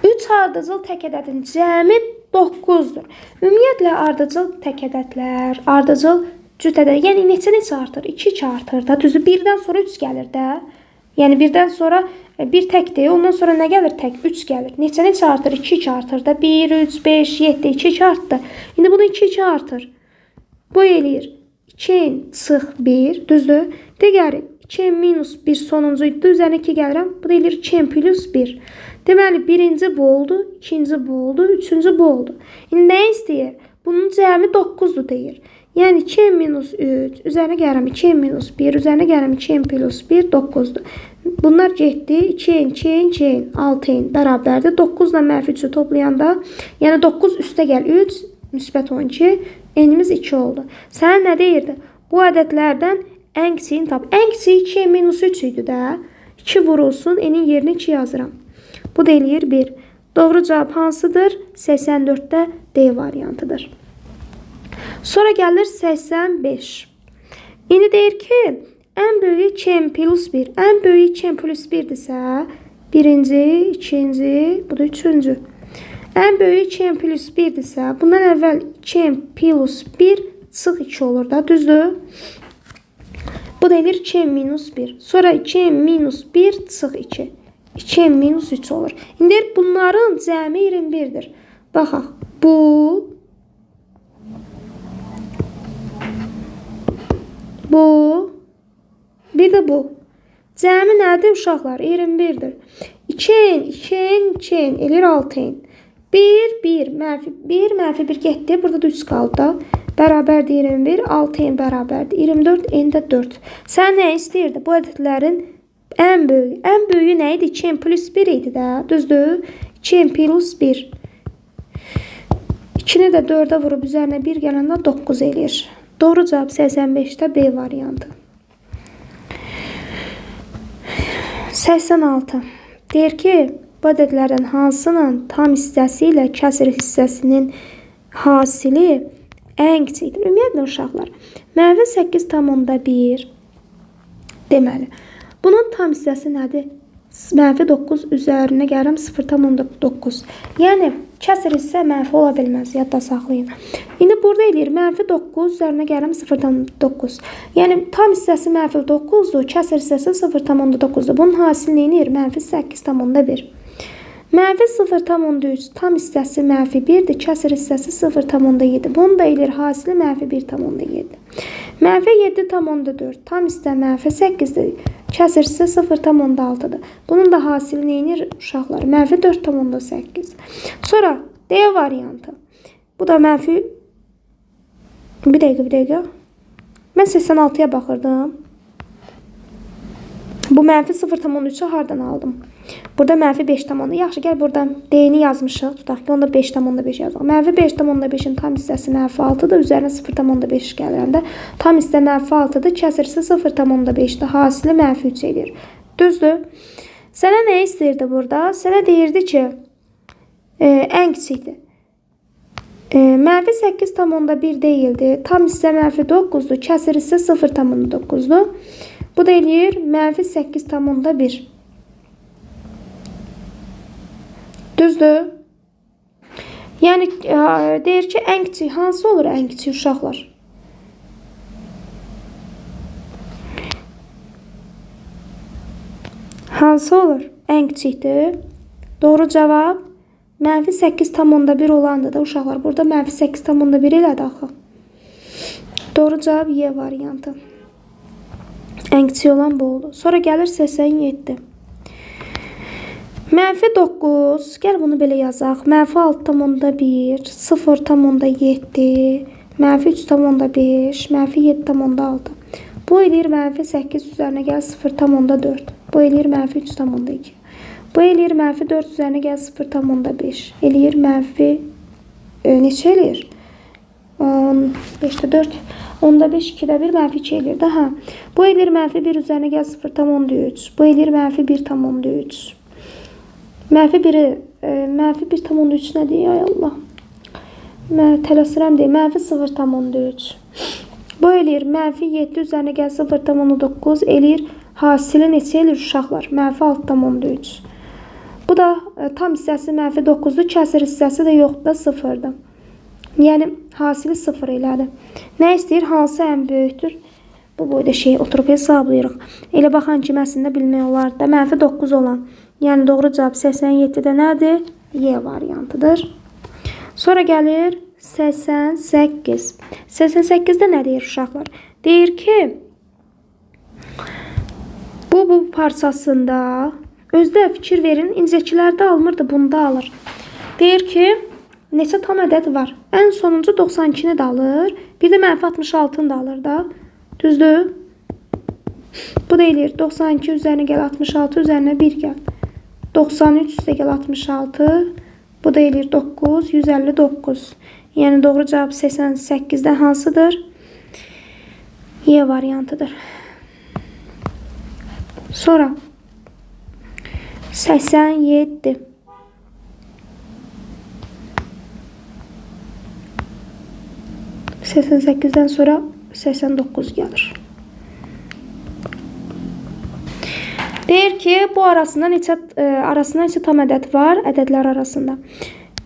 3 ardıcıl tək ədədin cəmi 9-dur. Ümumiyyətlə, ardıcıl tək ədədlər, ardıcıl cüt ədəd, yəni neçə artır? 2 artır da. Düzdür? 1-dən sonra 3 gəlir də. Yəni birdən sonra bir təkdir. Ondan sonra nə gəlir? Tək 3 gəlir. Neçə artır? 2 artır da. 1, 3, 5, 7, 2 artdı. İndi bunu 2 artır. Bu eləyir 2 çıx 1, düzdür? Digəri 2 minus 1 sonuncu idi. Üzərinə 2 gəlirəm. Bu da eləyir 2 plus 1. Deməli birinci bu oldu, ikinci bu oldu, üçüncü bu oldu. İndi nə istəyir? Bunun cəmi 9'dur deyir. Yəni 2 minus 3, üzərinə gəlirəm 2 minus 1, üzərinə gəlirəm 2 plus 1, 9'dur. Bunlar getdi. 2, 6 bərabərdir. 9 ilə mənfi 3'ü toplayanda, yəni 9 üstə gəl 3, müsbət 12, n'imiz 2 oldu. Sənə nə deyirdi? Bu ədədlərdən ən kiçiyini tap. Ən kiçiyi 2 minus 3 idi də. 2 vurulsun, n'in yerinə 2 yazıram. Bu da eləyir 1. Doğru cavab hansıdır? 84'də D variantıdır. Sonra gəlir 85. İndi deyir ki, ən böyük 2 plus 1. Ən böyük 2 plus 1'dirsə, birinci, ikinci, bu da üçüncü. Ən böyük 2 plus 1'dirsə, bundan əvvəl 2 plus 1 çıx 2 olur da, düzdür? Bu da eləyir 2 minus 1. Sonra 2 minus 1 çıx 2. 2 minus 3 olur. İndi bunların cəmi 21'dir. Baxaq. Bu, bir də bu. Cəmi nədir uşaqlar? 21'dir. 2 eləyir 6. 1, mənfi 1 getdi. Burada da 3 qaldı da. Bərabərdir 21, 6 bərabərdir 24, n də 4. Sən nə istəyirdi? Bu ədədlərin ən böyüyü nə idi? 2 plus 1 idi də, düzdür? 2 plus 1. 2'ni də 4'ə vurub üzərinə 1 gələndə 9 eləyir. Doğru cavab 85'də B variantı. 86. Deyir ki, bu ədədlərin hansının tam hissəsi ilə kəsr hissəsinin hasili ən kiçikdir. Ümumiyyətlə uşaqlar, mənfi 8,1 deməli. Bunun tam hissəsi nədir? Mənfi 9 üzərinə gəlirəm 0,9. Yəni kəsr hissə mənfi ola bilməz. Yadda saxlayın. İndi burada eləyir mənfi 9 üzərinə gəlirəm 0,9. Yəni tam hissəsi mənfi 9'dur, kəsr hissəsi 0,9'dur. Bunun hasili neyir? Mənfi 8,1. Mənfi 0,3 tam hissəsi mənfi 1'dir, kəsr hissəsi 0,7. Bunu da eləyir hasili mənfi 1,7. Mənfi 7,4 tam hissə mənfi 8'dir, kəsr hissə 0,6'dır. Bunun da hasili neyinir uşaqlar? Mənfi 4,8. Sonra D variantı. Bu da mənfi... Bir dəqiqə. Mən 86'ya baxırdım. Bu mənfi 0,3'ü hardan aldım? Burada mənfi 5,5. Yaxşı, gəl buradan D-ni yazmışıq. Tutaq ki, onda 5,5 yazaq. Mənfi 5,5'in tam hissəsi mənfi 6'dır. Üzərinə 0,5 gəlirəndə tam hissə mənfi 6'dır. Kəsrisi 0,5'dir. Hasili mənfi 3 edir. Düzdür? Sənə nə istəyirdi burada? Sənə deyirdi ki, ən kiçikdir. Mənfi 8,1 deyildi. Tam hissə mənfi 9'dur. Kəsr hissə 0,9'dur. Bu da eləyir mənfi 8,1. Düzdür? Yəni deyir ki, ən kiçik hansı olur ən kiçik uşaqlar? Hansı olur? Ən kiçikdir. Doğru cavab mənfi 8,1 olandır da uşaqlar. Burada mənfi 8,1 elədi axı. Doğru cavab Y variantı. Ən kiçik olan bu oldu. Sonra gəlir 87. Mənfi 9, gəl bunu belə yazaq. Mənfi 6,1, 0,7, mənfi 3,5, mənfi 7,6. Bu eləyir mənfi 8 üzərinə gəl 0,4. Bu eləyir mənfi 3,2. Bu eləyir mənfi 4 üzərinə gəl 0,5. Eləyir mənfi neçə eləyir? 5'də 4, 10'da 5, 2'də 1, mənfi 2 eləyir də. Bu eləyir mənfi 1 üzərinə gəl 0,3. Bu eləyir mənfi 1,3. Mənfi 1,3 nədir? Ay Allah. Mən tələsirəm deyil. Mənfi 0,3. Bu eləyir mənfi 7 üzərinə gəl 0,9 eləyir. Hasili neçə eləyir uşaqlar? Mənfi 6,3. Bu da tam hissəsi mənfi 9'dur. Kəsr hissəsi də yoxdur da 0'dır. Yəni hasili 0 elədi. Nə istəyir? Hansı ən böyükdür? Bu boyda şeyi oturup hesablayırıq. Elə baxan ki, əslində bilmək olar da -9 olan. Yəni doğru cavab 87-də nədir? Y variantıdır. Sonra gəlir 88. 88-də nə deyir uşaqlar? Deyir ki, bu parçasında özdə fikir verin, incəkilərdə almırdı, bunda alır. Deyir ki, neçə tam ədəd var? Ən sonuncu 92-ni də alır, bir də -66-nı da alır da. Düzdür? Bu da eləyir 92 üzərinə gəl 66 üzərinə 1 gəl. 93 üstə gəl 66. Bu da eləyir 9, 159. Yəni doğru cavab 88-də hansıdır? Y variantıdır. Sonra 87. %88'den sonra 89 gelir. Deyir ki, bu arasında neçə tam ədəd var? Ədədlər arasında.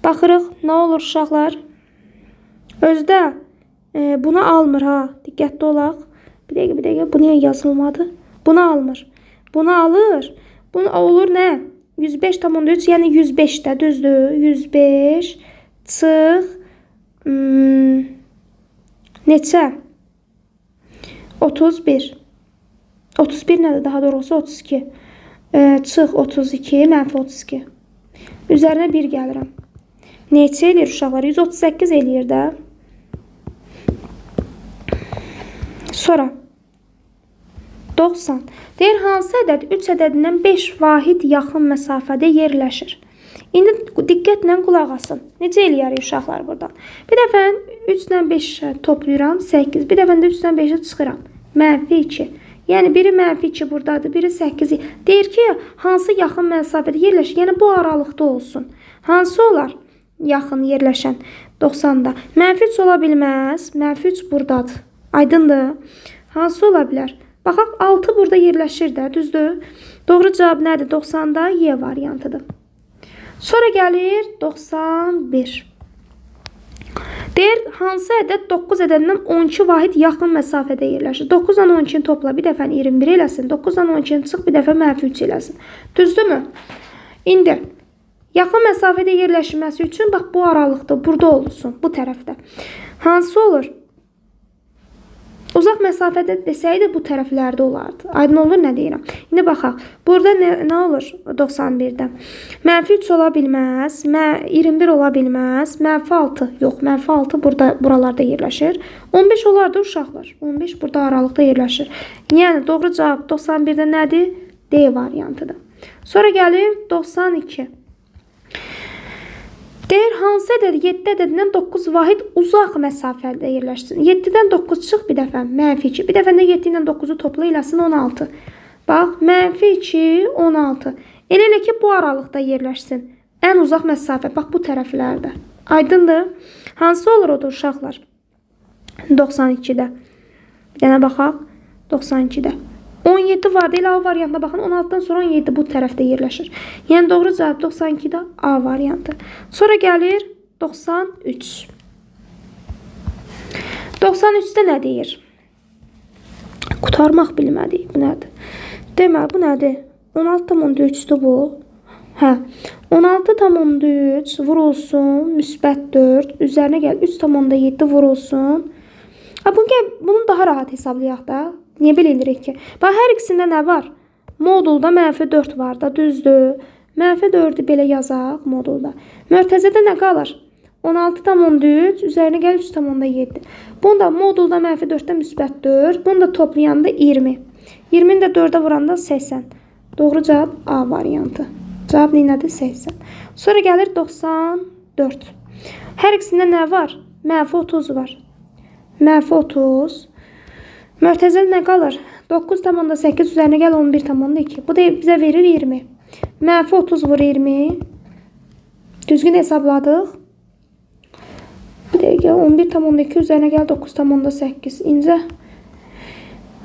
Baxırıq, nə olur uşaqlar? Özdə bunu almır ha. Diqqətli olaq. Bir dəqiqə. Bu niyə yazılmadı? Bunu almır. Bunu alır. Bunu olur nə? 105,3 yəni 105-də düzdür. 105 çıx neçə? 31. 31 nədir? Daha doğrusu 32. Çıx 32, -32. Üzərinə 1 gəlirəm. Neçə eləyir uşaqlar? 138 eləyir də. Sonra 90. Deyir, hansı ədəd 3 ədədindən 5 vahid yaxın məsafədə yerləşir? İndi diqqətlə qulaq asın. Necə eləyərik uşaqlar buradan? Bir dəfə 3 ilə 5 toplayıram, 8. Bir dəfə də 3 ilə 5-i çıxıram. -2. Yəni biri -2 buradadır, biri 8. Deyir ki, hansı yaxın məsafədə yerləşir? Yəni bu aralıqda olsun. Hansı olar? Yaxın yerləşən 90-da. -3 ola bilməz. -3 buradadır. Aydındır. Hansı ola bilər? Baxaq, 6 burada yerləşir də, düzdür? Doğru cavab nədir? 90-da Y variantıdır. Sonra gəlir 91. Deyir, hansı ədəd 9 ədədindən 12 vahid yaxın məsafədə yerləşir? 9 ilə 12-ni topla, bir dəfə 21 eləsin. 9 ilə 12-ni çıx, bir dəfə -3 eləsin. Düzdürmü? İndi yaxın məsafədə yerləşməsi üçün bax bu aralıqda, burada olsun, bu tərəfdə. Hansı olur? Uzaq məsafədə desəydi bu tərəflərdə olardı. Aydın olur nə deyirəm? İndi baxaq. Burada nə olur 91-də? -3 ola bilməz, 21 ola bilməz, -6. Yox, -6 buralarda yerləşir. 15 olardı uşaqlar. 15 burada aralıqda yerləşir. Yəni doğru cavab 91-də nədir? D variantıdır. Sonra gəlir 92. Deyir, hansı ədəd 7 ədədindən 9 vahid uzaq məsafədə yerləşsin? 7-dən 9 çıx bir dəfə, -2. Bir dəfə də 7 ilə 9-u topla eləsin 16. Bax, -2, 16. Elə ki, bu aralıqda yerləşsin. Ən uzaq məsafə, bax bu tərəflərdə. Aydındır? Hansı olur odur uşaqlar? 92-də. Bir dənə baxaq. 92-də. 17 vardı, elə A variantına baxın. 16-dan sonra 17 bu tərəfdə yerləşir. Yəni doğru cavab 92-də A variantı. Sonra gəlir 93. 93-də nə deyir? Qutarmaq bilmədik. Bu nədir? Deməli, bu nədir? 16,3-dür bu. Hə. 16,3 vurulsun, müsbət 4. Üzərinə gəl 3,7 vurulsun. Bunu daha rahat hesablayaq da. Niyə belə edirik ki? Bax, hər ikisində nə var? Modulda -4 var da, düzdür. -4-ü belə yazaq modulda. Mörtəzədə nə qalır? 16,3 üzərinə gəl 3,7. Bunda modulda -4-də müsbət 4. Bunu da toplayanda 20. 20-ni də 4-ə vuranda 80. Doğru cavab A variantı. Cavab nədir? 80. Sonra gəlir 94. Hər ikisində nə var? -30 var. -30. Mörtəzədə nə qalır? 9,8 üzərinə gəl 11,2. Bu da bizə verir 20. -30 vur 20. Düzgün hesabladıq. Bir dəqiqə 11,2 üzərinə gəl 9,8. İncə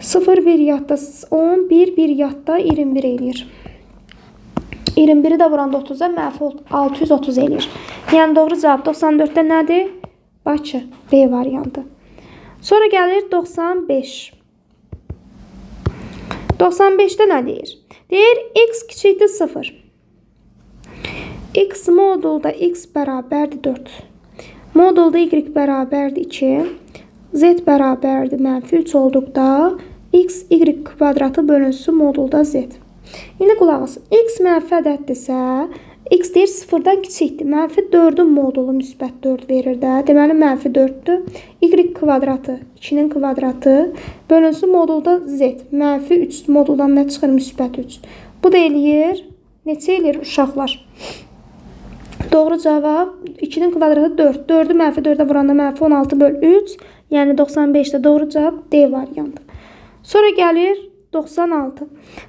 0, 1 yadda 10, 1 yadda 21 eləyir. 21-i də vuranda 30-a -630 eləyir. Yəni doğru cavab 94-də nədir? Bakı, B variantı. Sonra gəlir 95. 95-də nə deyir? Deyir x kiçikdir 0. X modulda x bərabərdir 4. Modulda y bərabərdir 2. Z bərabərdir -3 olduqda x y kvadratı bölünsün modulda z. İndi qulaq asın. X mənfi ədəddirsə, x deyir 0-dan kiçikdir. -4-ün modulu müsbət 4 verir də. Deməli -4-dür. Y kvadratı 2-nin kvadratı bölünsün modulda z. -3 moduldan nə çıxır? Müsbət 3. Bu da eləyir. Neçə eləyir uşaqlar? Doğru cavab 2-nin kvadratı 4. 4-ü -4-ə vuranda -16 böl 3. Yəni 95-də doğru cavab D variantı. Sonra gəlir 96.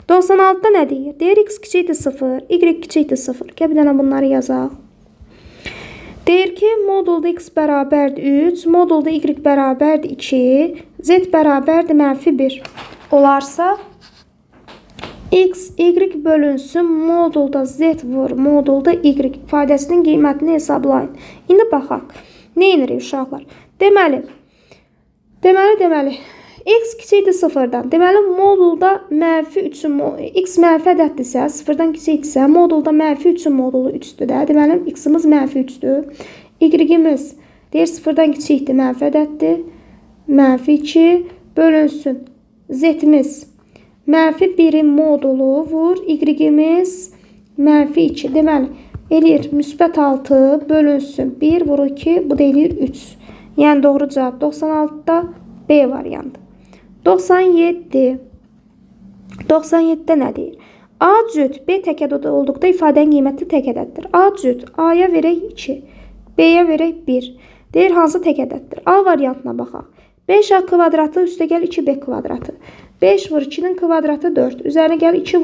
96-da nə deyir? Deyir x kiçikdir 0, y kiçikdir 0. Gəl bir dənə bunları yazaq. Deyir ki, modulda x bərabərdir 3, modulda y bərabərdir 2, z bərabərdir -1 olarsa, x, y bölünsün modulda z vur, modulda y ifadəsinin qiymətini hesablayın. İndi baxaq. Nə edirik uşaqlar? Deməli, x kiçikdir 0-dan. Deməli, modulda -3-ün, x mənfi ədəddirsə, 0-dan kiçikdirsə, modulda -3-ün modulu 3-dür də. Deməli, x-imiz -3-dür. Y-imiz deyir 0-dan kiçikdir, mənfi ədəddir. -2 bölünsün. Z-imiz -1-in modulu vur. Y-imiz -2. Deməli, eləyir müsbət 6 bölünsün. 1 vur 2, bu da eləyir 3. Yəni, doğru cavab 96-da B variantı. 97. 97-də nə deyir? A cüt B təkədədə olduqda ifadənin qiyməti təkədəddir. A cüt A-ya verək 2, B-yə verək 1. Deyir, hansı təkədəddir? A variantına baxaq. 5A kvadratı üstə gəl 2B kvadratı. 5 vur 2-nin kvadratı 4. Üzərinə gəl 2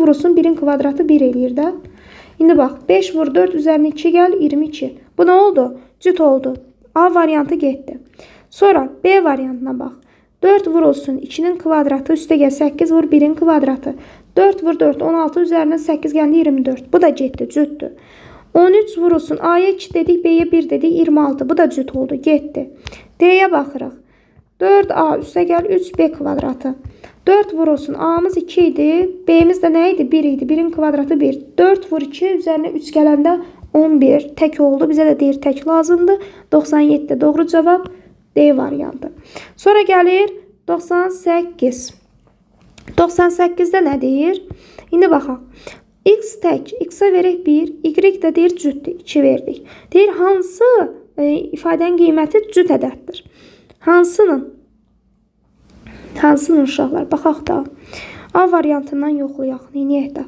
vurulsun 1-in kvadratı 1 eləyir də. İndi bax, 5 vur 4 üzərinə 2 gəl 22. Bu nə oldu? Cüt oldu. A variantı getdi. Sonra B variantına bax. 4 vurulsun 2-nin kvadratı üstə gəl 8 vur 1-in kvadratı. 4 vur 4 16 üzərinə 8 gəldi 24. Bu da getdi, cütdür. 13 vurulsun A-ya 2 dedik, B-yə 1 dedik 26. Bu da cüt oldu, getdi. D-yə baxırıq. 4A üstə gəl 3B kvadratı. 4 vurulsun A-mız 2 idi, B-miz də nə idi? 1 idi. 1-in kvadratı 1. 4 vur 2 üzərinə 3 gələndə 11. Tək oldu. Bizə də deyir tək lazımdır. 97-də doğru cavab D variantı. Sonra gəlir 98. 98-də nə deyir? İndi baxaq. X tək, X-a verək 1, Y də deyir cütdür, 2 verdik. Deyir, hansı ifadənin qiyməti cüt ədəddir? Hansının uşaqlar? Baxaq da. A variantından yoxlayaq. Neyniyək də?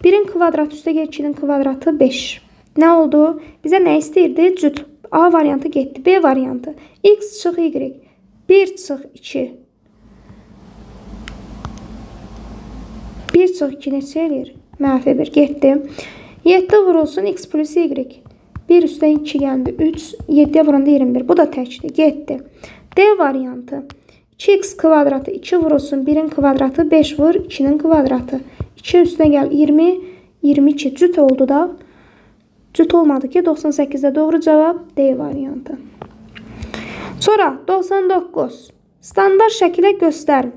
1-in kvadratı üstə gəl 2-nin kvadratı 5. Nə oldu? Bizə nə istəyirdi? Cüt. A variantı getdi. B variantı. X çıx Y. 1 çıx 2. 1 çıx 2 neçə eləyir? -1 getdi. 7 vurulsun X plus Y. 1 üstdən 2 gəldi. 3. 7-yə vuranda 21. Bu da təkdir. Getdi. D variantı. 2x kvadratı 2 vurulsun 1-in kvadratı 5 vur 2-nin kvadratı. 2 üstünə gəl 20. 22 cüt oldu da. Cüt olmadı ki 98'de doğru cevap D variantı. Sonra 99. Standart şəklə göstərin.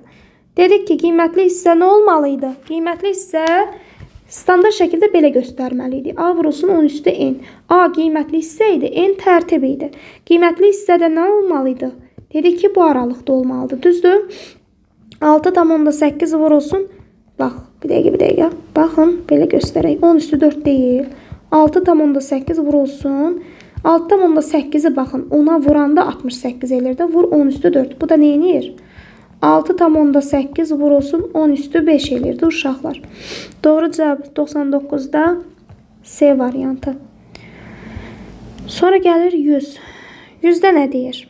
Dedik ki qiymətli hissə nə olmalıydı? Qiymətli hissə standart şəkildə belə göstərməliydi. A vurulsun 10 üstü n. A qiymətli hissə idi, n tərtib idi. Qiymətli hissədə nə olmalıydı? Dedik ki bu aralıqda olmalıdır. Düzdür? 6,8 vurulsun. Bax, bir dəqiqə. Baxın, belə göstərək. 10 üstü 4 deyil. 6,8 vurulsun. 6,8'i baxın. Ona vuranda 68 elir də. Vur 10 üstü 4. Bu da neyinir? 6,8 vurulsun 10 üstü 5 elirdi uşaqlar. Doğru cavab 99'da C variantı. Sonra gəlir 100. 100'də nə deyir?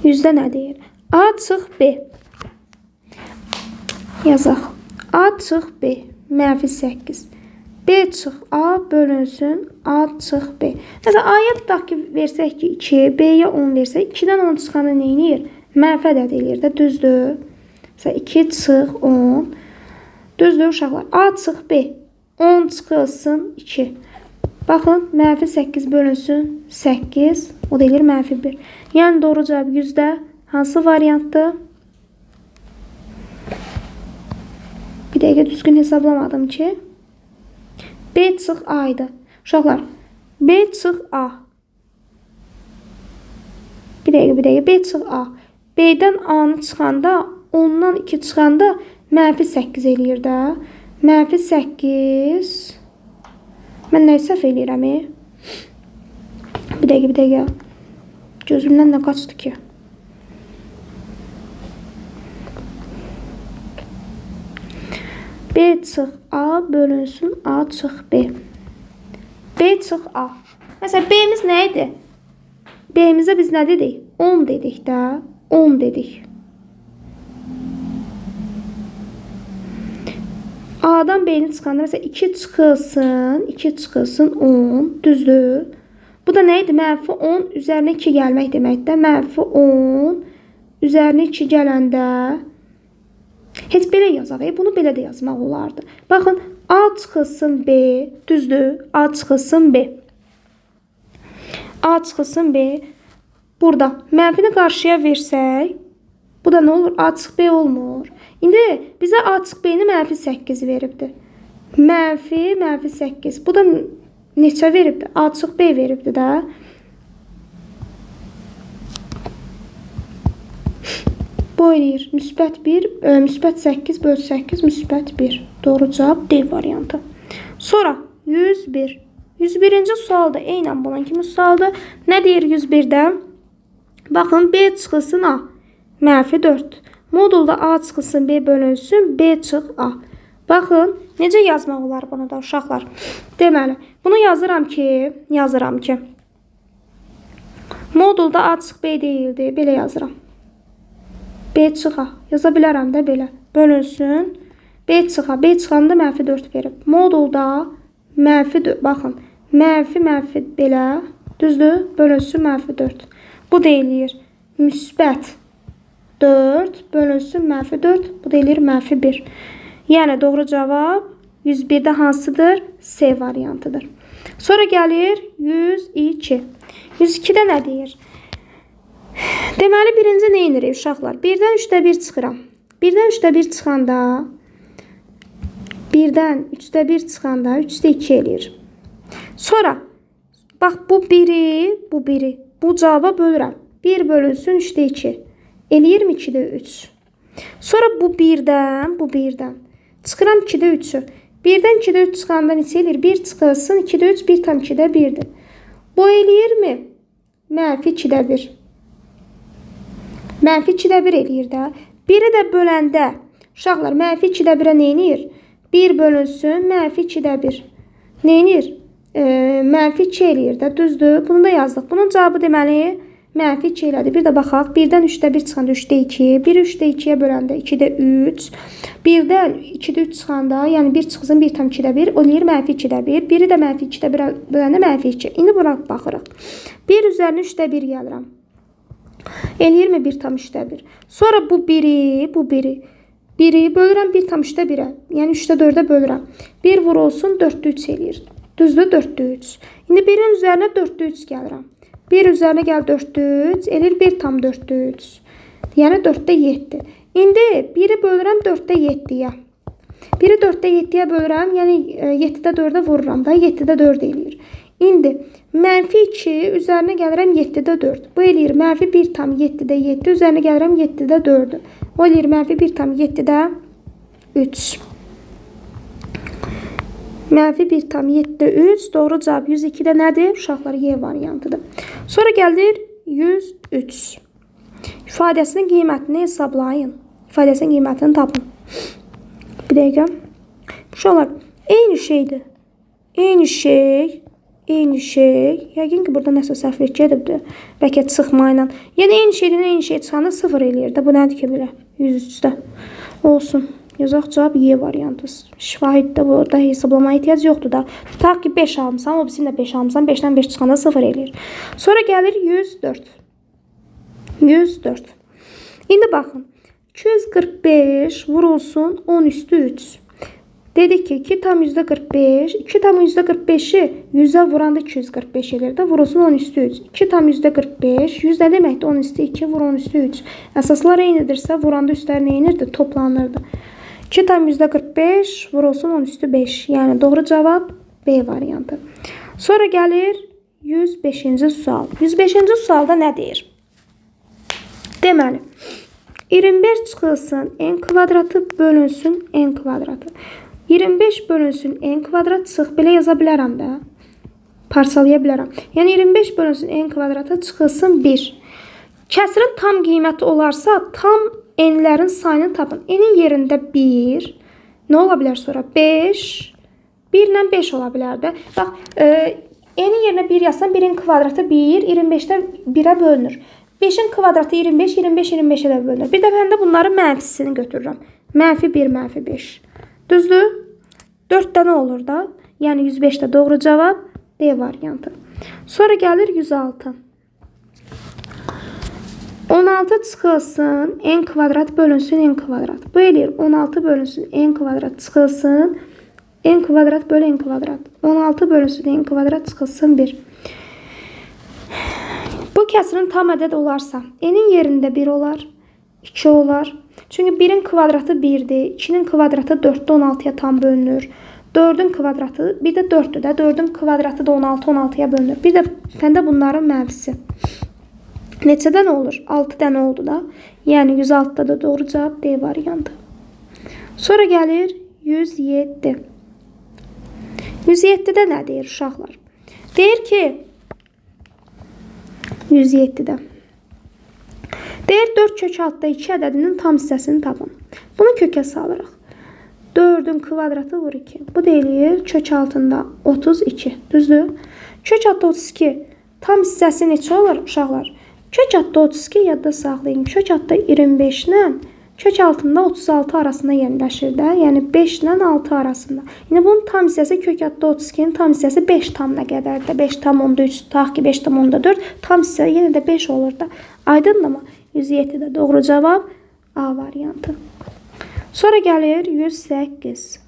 100'də nə deyir? A çıx B. Yazaq. A çıx B. -8. B çıx A bölünsün A çıx B. Mesela A'ya tutaq ki versək ki 2, B'yə 10 versək 2'dən 10 çıxanı neynir? Mənfi ədəd eləyir də, düzdür. Mesela 2 çıx 10. Düzdür uşaqlar. A çıx B. 10 çıxılsın 2. Baxın, -8 bölünsün 8. O da eləyir -1. Yəni doğru cavab 100'də Hansı variantdır? Bir dəqiqə düzgün hesablamadım ki. B çıx A idi. Uşaqlar, B çıx A. Bir dəqiqə, B çıx A. B'dən A'nı çıxanda, ondan 2 çıxanda -8 eləyir də. -8. Mən nə səhv eləyirəm? Bir dəqiqə. Gözümdən nə qaçdı ki? B çıx A bölünsün A çıx B. B çıx A. Məsələn, B'miz nə idi? B'mizə biz nə dedik? 10 dedik də. 10 dedik. A'dan B'ni çıxanda məsələn 2 çıxılsın 10, düzdür? Bu da nə idi? -10 üzərinə 2 gəlmək deməkdir. -10 üzərinə 2 gələndə heç belə yazaq. Bunu belə də yazmaq olardı. Baxın, A çıxılsın B, düzdür? A çıxılsın B. A çıxılsın B. Burada mənfini qarşıya versək, bu da nə olur? A çıx B olmur. İndi bizə A çıx B-ni -8 veribdir. -8. Bu da neçə veribdir? A çıx B veribdir də. Bu eləyir -1, -8 bölü 8, -1. Doğru cavab D variantı. Sonra 101. 101-ci sualda eynən bunun kimi sualdır. Nə deyir 101-də? Baxın, B çıxılsın A. -4. Modulda A çıxılsın B bölünsün B çıx A. Baxın, necə yazmaq olar bunu da uşaqlar? Deməli, bunu yazıram ki, modulda A çıx B deyildi. Belə yazıram. B çıx A. Yaza bilərəm də belə. Bölünsün B çıx A. B çıxanda -4 verib. Modulda -4. Baxın, -, belə. Düzdür? Bölünsün -4. Bu deyilir -4 bölünsün -4. Bu deyilir -1. Yəni doğru cavab 101-də hansıdır? C variantıdır. Sonra gəlir 102. 102-də nə deyir? Deməli, birinci nə edirik uşaqlar? 1-dən 3-də 1 çıxıram. 1-dən 3-də 1 çıxanda 1-dən 3-də 1 çıxanda 3-də 2 eləyir. Sonra bax, bu biri bu cavaba bölürəm. 1 bölünsün 3'də 2. Eləyir mi 2'də 3? Sonra bu 1'dən. Çıxıram 2'də 3'ü. 1'dən 2'də 3 çıxanda neçə eləyir? 1 çıxılsın 2'də 3, 1 tam 2'də 1'dir. Bu eləyir mi? -2'də 1. -2'də 1 eləyir də. 1'i də böləndə, uşaqlar, -2'də 1'ə nə eləyir? 1 bölünsün -2'də 1. Nə eləyir? -2 eləyir də, düzdür? Bunu da yazdıq. Bunun cavabı deməli -2 elədi. Bir də baxaq. 1-dən 3'də 1 çıxanda 3'də 2. 1'i 3'də 2'yə böləndə 2'də 3. 1'dən 2'də 3 çıxanda, yəni 1 çıxsın 1 tam 2'də 1. O eləyir -2'də 1. 1'i də -2'də 1 böləndə -2. İndi buna baxırıq. 1 üzərinə 3'də 1 gəlirəm. Eləyir mi 1 tam 3'də 1? Sonra bu biri. 1'i bölürəm 1 tam 3'də 1'ə. Yəni 3'də 4'ə bölürəm. 1 vurulsun 4'də 3 eləyir. Düzdür? 4'də 3. İndi 1'in üzərinə 4'də 3 gəlirəm. 1 üzərinə gəl 4'də 3. Eləyir 1 tam 4'də 3. Yəni 4'də 7. İndi 1'i bölürəm 4'də 7'yə. 1'i 4'də 7'yə bölürəm. Yəni 7'də 4'ə vururam da. 7'də 4 eləyir. İndi -2 üzərinə gəlirəm 7'də 4. Bu eləyir -1 tam 7'də 7. Üzərinə gəlirəm 7'də 4'ü. O eləyir -1 tam 7'də 3. -1 tam 7'də 3. Doğru cavab 102'də nədir? Uşaqlar, Y variantıdır. Sonra gəlir 103. İfadəsinin qiymətini hesablayın. İfadəsinin qiymətini tapın. Bir dəqiqə. Uşaqlar, eyni şeydir. Eyni şey. Yəqin ki, burada nəsə səhvlik gedibdir. Bəlkə çıxma ilə. Yəni eyni şey çıxanda 0 eləyir də. Bu nədir ki belə? 103'də. Olsun. Yazaq, cavab Y variantı. Şahiddə burada hesablamaya ehtiyac yoxdur da. Tutaq ki 5 almışam, o birisini də 5 almışam. 5'dən 5 çıxanda 0 eləyir. Sonra gəlir 104. 104. İndi baxın. 245 vurulsun 10 üstü 3. Dedik ki 2 tam %45. 2 tam %45'i 100'e vuranda 245 edir də. Vurulsun 10 üstü 3. 2 tam %45. 100 nə deməkdir? 10 üstü 2 vur 10 üstü 3. Əsaslar eynidirsə vuranda üstlər nə edirdi? Toplanırdı. 2 tam %45 vurulsun 10 üstü 5. Yəni doğru cavab B variantı. Sonra gəlir 105-ci sual. 105-ci sualda nə deyir? Deməli 25 çıxılsın n kvadratı bölünsün n kvadratı. 25 bölünsün n kvadrat çıx. Belə yaza bilərəm də. Parçalaya bilərəm. Yəni 25 bölünsün n kvadratı çıxılsın 1. Kəsirin tam qiyməti olarsa tam n'lərin sayını tapın. N'in yerində 1. Nə ola bilər sonra? 5. 1 ilə 5 ola bilər də. Bax, n'in yerinə 1 yazsam 1'in kvadratı 1. 25'də 1'ə bölünür. 5'in kvadratı 25. 25 25'ə də bölünür. Bir dəfə də bunların mənfisini götürürəm. Mənfi 1, mənfi 5. Düzdür? 4 dənə olur da. Yəni 105'də doğru cavab D variantı. Sonra gəlir 106. 16 çıxılsın n kvadrat bölünsün n kvadrat. Bu eləyir 16 bölünsün n kvadrat çıxılsın n kvadrat bölü n kvadrat. 16 bölünsün n kvadrat çıxılsın 1. Bu kəsirin tam ədəd olarsa n'in yerində 1 olar, 2 olar. Çünki 1'in kvadratı 1'dir. 2'nin kvadratı 4'də 16'ya tam bölünür. 4'ün kvadratı bir də 4'dür də. 4'ün kvadratı da 16 16'ya bölünür. Bir də fəndə bunların mənfisi. Neçədən olur? 6 dənə oldu da. Yəni 106'da da doğru cavab D variantı. Sonra gəlir 107. 107'də nə deyir uşaqlar? Deyir ki 107'də. Deyir 4 kök altda 2 ədədinin tam hissəsini tapın. Bunu kökə salırıq. 4'ün kvadratı vur 2. Bu deyilir kök altında 32. Düzdür? Kök altda 32 tam hissəsi neçə olur uşaqlar? Kök altda 32 yadda saxlayın. Kök altda 25 ilə kök altında 36 arasında yerləşir də. Yəni 5 ilə 6 arasında. Yəni bunun tam hissəsi kök altda 32'nin tam hissəsi 5 tam nə qədərdir? 5 tam onda 3, tax ki 5 tam onda 4. Tam hissə yenə də 5 olur da. Aydındır mı? 107'də doğru cavab A variantı. Sonra gəlir 108.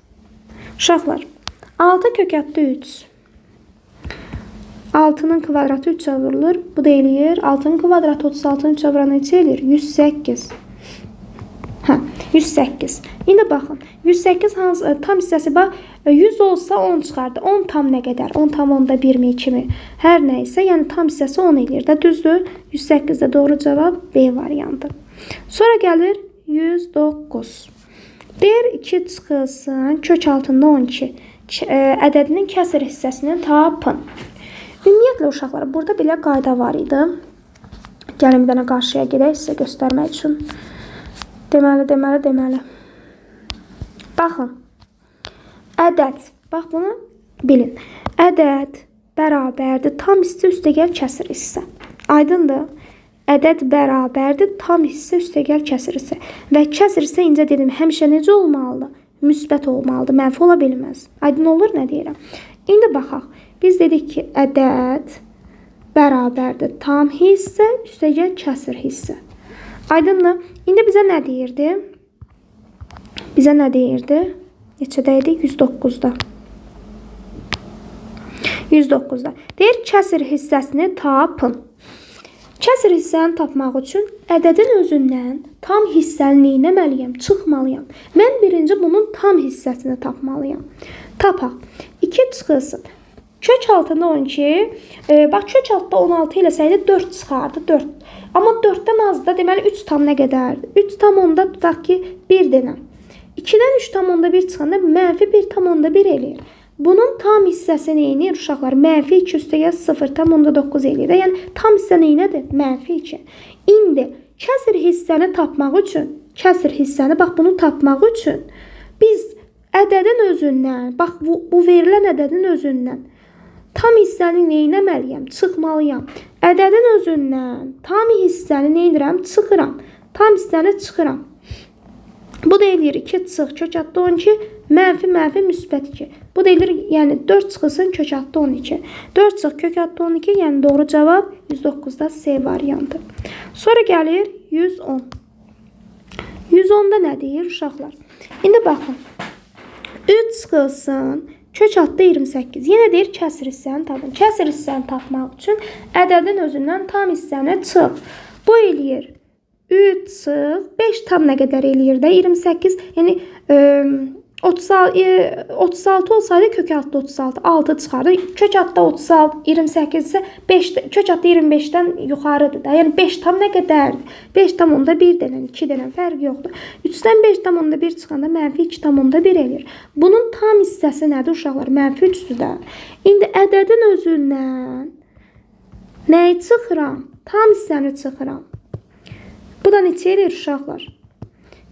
Uşaqlar 6 kök altda 3. 6'nın kvadratı 3'ə vurulur. Bu da eləyir. 6'nın kvadratı 36'nın 3'ə vuran neçə eləyir? 108. 108. İndi baxın. 108 hansı tam hissəsi bax 100 olsa 10 çıxardı. 10 tam nə qədər? 10 tam onda 1 mi 2 mi? Hər nə isə, yəni tam hissəsi 10 eləyir də. Düzdür? 108'də doğru cavab B variantı. Sonra gəlir 109. Deyir 2 çıxılsın kök altında 12. Ədədinin kəsr hissəsini tapın. Ümumiyyətlə uşaqlar, burada belə qayda var idi. Gəlin bir dənə qarşıya gedək sizə göstərmək üçün. Deməli. Baxın. Ədəd. Bax bunu bilin. Ədəd bərabərdir tam hissə üstəgəl kəsir hissə. Aydındır? Ədəd bərabərdir tam hissə üstəgəl kəsir hissə. Və kəsir hissə incə dedim, həmişə necə olmalıdır? Müsbət olmalıdır. Mənfi ola bilməz. Aydın olur nə deyirəm? İndi baxaq. Biz dedik ki, ədəd bərabərdir tam hissə üstəgəl kəsir hissə. Aydındır? İndi bizə nə deyirdi? Bizə nə deyirdi? Neçədə idi? 109'da. 109'da. Deyir, kəsir hissəsini tapın. Kəsir hissəni tapmaq üçün ədədin özündən tam hissəni etməliyəm, çıxmalıyam. Mən birinci bunun tam hissəsini tapmalıyam. Tapaq. 2 çıxılsın. Kök altında 12. Bax, kök altında 16 eləsəydi 4 çıxardı. 4. Amma 4'dən azda deməli 3 tam nə qədərdir? 3 tam onda tutaq ki 1 denəm. 2'dən 3 tam onda 1 çıxanda mənfi 1 tam onda 1 eləyir. Bunun tam hissəsi neyinir uşaqlar? Mənfi 2 üstəgəl 0 tam onda 9 eləyir. Yəni tam hissə neyinədir? Mənfi 2. İndi kəsir hissəni tapmaq üçün, kəsir hissəni bax bunu tapmaq üçün biz ədədin özündən, bax bu verilən ədədin özündən tam hissəni neynəməliyəm? Çıxmalıyam. Ədədin özündən tam hissəni neynirəm? Çıxıram. Tam hissəni çıxıram. Bu da eləyir 2 çıx kök altda 12, mənfi müsbət 2. Bu da eləyir, yəni 4 çıxılsın kök altda 12. 4 çıx kök altda 12, yəni doğru cavab 109'da C variantı. Sonra gəlir 110. 110'da nə deyir uşaqlar? İndi baxın. 3 çıxılsın. Kök altda 28. Yenə deyir kəsr hissəni tapın. Kəsr hissəni tapmaq üçün ədədin özündən tam hissəni çıx. Bu eləyir 3 çıx. 5 tam nə qədər eləyir də? 28. Yəni 36 olsaydı kök altda 36 6 çıxardı. Kök altda 36 28 ise 5 kök altda 25'dən yuxarıdır da. Yəni 5 tam nə qədərdir? 5 tam onda 1 dənə, 2 dənə fərq yoxdur. 3-dən 5 tam onda 1 çıxanda mənfi 2 tam onda 1 eləyir. Bunun tam hissəsi nədir uşaqlar? Mənfi 3'dür də. İndi ədədin özündən nəyi çıxıram? Tam hissəni çıxıram. Bu da neçə eləyir uşaqlar?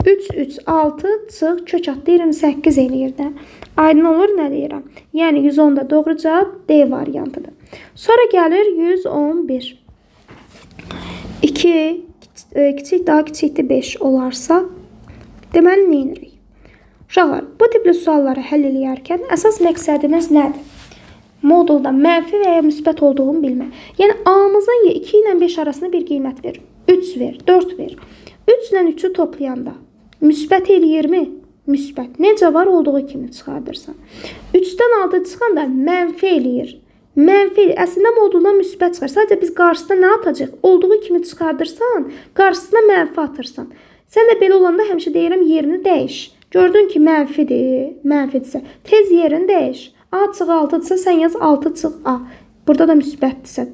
3, 3, 6 çıx kök altda 28 eləyir də. Aydın olur nə deyirəm? Yəni 110 da doğru cavab D variantıdır. Sonra gəlir 111. 2 kiçik daha kiçikdir 5 olarsa deməli nə edirik? Uşaqlar, bu tipli sualları həll edərkən əsas məqsədimiz nədir? Modulda mənfi və ya müsbət olduğunu bilmək. Yəni A-mızın 2 ilə 5 arasında bir qiymət ver. 3 ver, 4 ver. 3 ilə 3'ü toplayanda müsbət eləyirmi? Müsbət. Necə var olduğu kimi çıxardırsan. 3'dən 6 çıxanda mənfi eləyir. Mənfi əslində moduldan müsbət çıxar. Sadəcə biz qarşısına nə atacaq? Olduğu kimi çıxardırsan, qarşısına mənfi atırsan. Sən də belə olanda həmişə deyirəm yerini dəyiş. Gördün ki mənfidir, mənfidirsə tez yerini dəyiş. A çıx 6-dırsa sən yaz 6 çıx A. Burada da müsbətdirsə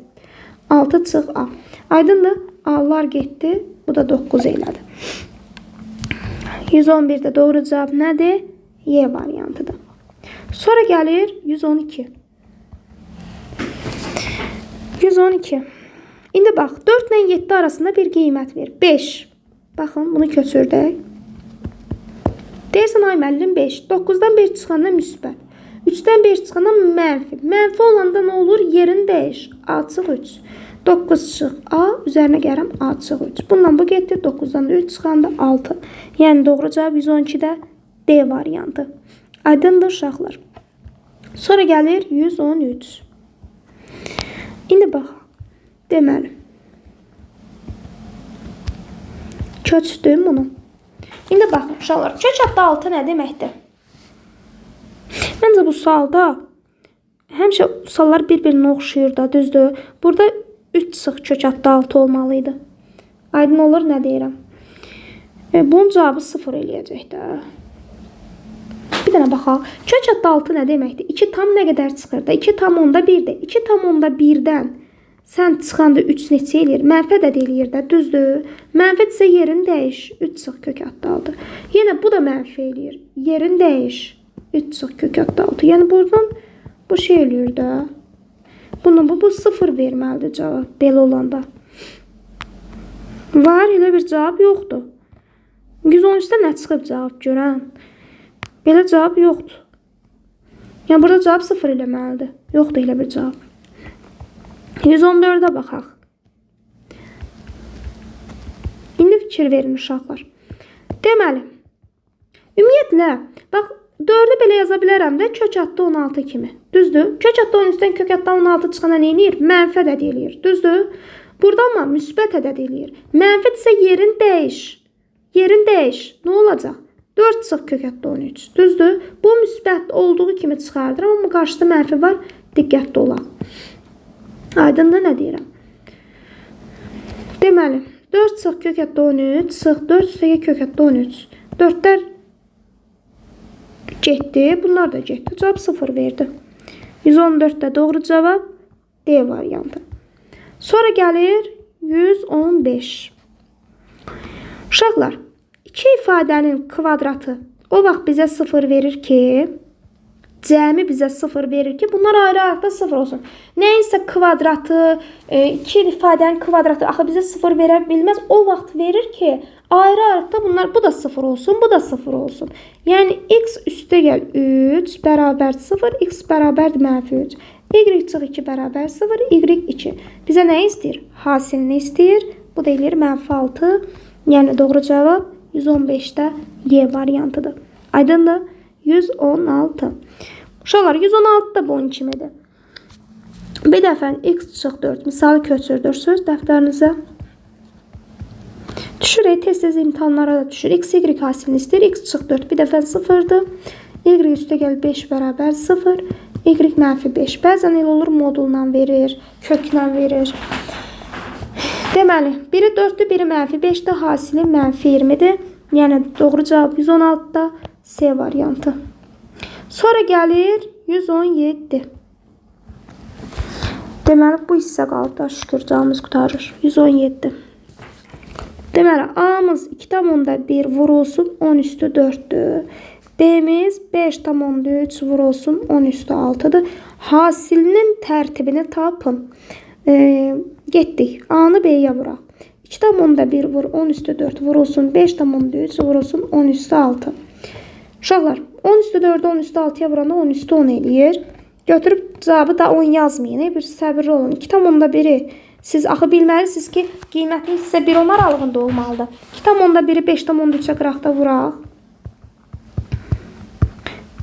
6 çıx A. Aydındır? A'lar getdi. Bu da 9 elədi. 111'de doğru cevap nədir? Y variantıdır. Sonra gəlir 112. 112. İndi bax 4 ilə 7 arasında bir qiymət ver. 5. Baxın bunu köçürdək. Deyirsən ay müəllim 5. 9'dan 5 çıxanda müsbət. 3'dən 5 çıxanda mənfi. Mənfi olanda nə olur? Yerini dəyiş. A çıx 3. 9 çıx A, üzərinə gəlirəm A çıx 3. Bundan bu getdi. 9'dan da 3 çıxanda 6. Yəni doğru cavab 112'də D variantı. Aydındır uşaqlar. Sonra gəlir 113. İndi bax. Deməli. Köçdüm bunu. İndi baxın uşaqlar. Kök altda 6 nə deməkdir? Məncə bu sualda həmişə suallar bir-birinə oxşayır da, düzdür? Burada 3 çıx kök altda 6 olmalıydı. Aydın olur nə deyirəm? Bunun cavabı 0 eləyəcək də. Bir dənə baxaq. Kök altda 6 nə deməkdir? 2 tam nə qədər çıxır da? 2 tam onda 1-dir. 2 tam onda 1-dən sən çıxanda 3 neçə eləyir? Mənfi ədəd eləyir də, düzdür? Mənfidirsə yerini dəyiş. 3 çıx kök altda 6. Yenə bu da mənfi eləyir. Yerini dəyiş. 3 çıx kök altda 6. Yəni buradan bu şey eləyir də. Bundan bu 0 verməlidir cavab. Belə olanda. Var, elə bir cavab yoxdur. 113'də nə çıxıb cavab görən? Belə cavab yoxdur. Yəni burada cavab 0 eləməlidir. Yoxdur elə bir cavab. 114'ə baxaq. İndi fikir verin uşaqlar. Deməli, ümumiyyətlə, bax 4'ü belə yaza bilərəm də kök altda 16 kimi. Düzdür? Kök altda 13'dən kök altda 16 çıxana nə eləyir? Mənfi ədəd eləyir. Düzdür? Burada amma müsbət ədəd eləyir. Mənfidirsə yerini dəyiş. Yerini dəyiş. Nə olacaq? 4 çıx kök altda 13. Düzdür? Bu müsbət olduğu kimi çıxardıram, amma qarşıda mənfi var. Diqqətli olaq. Aydındır nə deyirəm? Deməli, 4 çıx kök altda 13, çıx 4 üstəgə kök altda 13. 4'lər getdi, bunlar da getdi. Cavab 0 verdi. 114'də doğru cavab D variantı. Sonra gəlir 115. Uşaqlar, 2 ifadənin kvadratı o vaxt bizə 0 verir ki, cəmi bizə 0 verir ki, bunlar ayrı-ayrıqda 0 olsun. Nəyinsə kvadratı, 2 ifadənin kvadratı axı bizə 0 verə bilməz. O vaxt verir ki, ayrı-ayrıqda bunlar, bu da 0 olsun, bu da 0 olsun. Yəni x üstə gəl 3 bərabər 0, x bərabərdir mənfi 3. Y çıx 2 bərabər 0, y 2. Bizə nə istəyir? Hasilini istəyir. Bu da eləyir mənfi 6. Yəni doğru cavab 115'də Y variantıdır. Aydındır? 116. Uşaqlar 116 da bunun kimidir. Bir dəfə x çıx 4 misalı köçürdürsünüz dəftərinizə. Düşürək tez-tez imtahanlara da düşür. X, y hasilini istəyir. X çıx 4 bir dəfə 0'dır. Y üstəgəl 5 bərabər 0. Y mənfi 5. Bəzən elə olur modulla verir, köklə verir. Deməli, biri 4-dür, biri mənfi 5-dir, hasili mənfi 20-dir. Yəni doğru cavab 116-da C variantı. Sonra gəlir 117. Deməli, bu hissə qaldı da şükür canımız qutarır. 117. Deməli, A'mız 2,1 vurulsun 10 üstü 4'dür. B'miz 5,3 vurulsun 10 üstü 6'dır. Hasilinin tərtibini tapın. Getdik. A'nı B'ye vuraq. 2,1 vur 10 üstü 4 vurulsun 5,3 vurulsun 10 üstü 6. Uşaqlar, 10 üstü 4'ü 10 üstü 6'ya vuranda 10 üstü 10 eləyir. Götürüb cavabı da 10 yazmayın. Bir səbirli olun. 2,1'i siz axı bilməlisiniz ki, qiymətli hissə 1 10 aralığında olmalıdır. 2,1'i 5,3'ə qıraqda vuraq.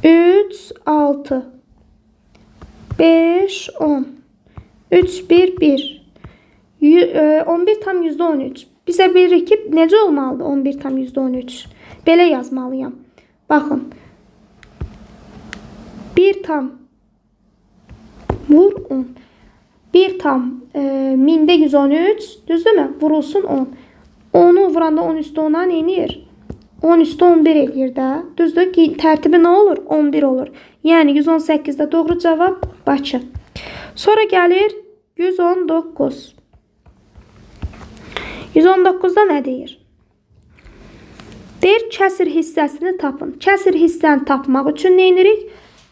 3, 6, 5, 10, 3, 1, 1. 11 tam %13. Bizə bilir ki, necə olmalıdır 11 tam %13? Belə yazmalıyam. Baxın. 1 tam vur 10. 1 tam 1000'də 113, düzdürmü? Vurulsun 10. 10'u vuranda 10 üstü 10'a nə eləyir? 10 üstü 11 eləyir də. Düzdür ki, tərtibi nə olur? 11 olur. Yəni 118'də doğru cavab Bakı. Sonra gəlir 119. 119'da nə deyir? Deyir, kəsir hissəsini tapın. Kəsir hissəni tapmaq üçün nə edirik?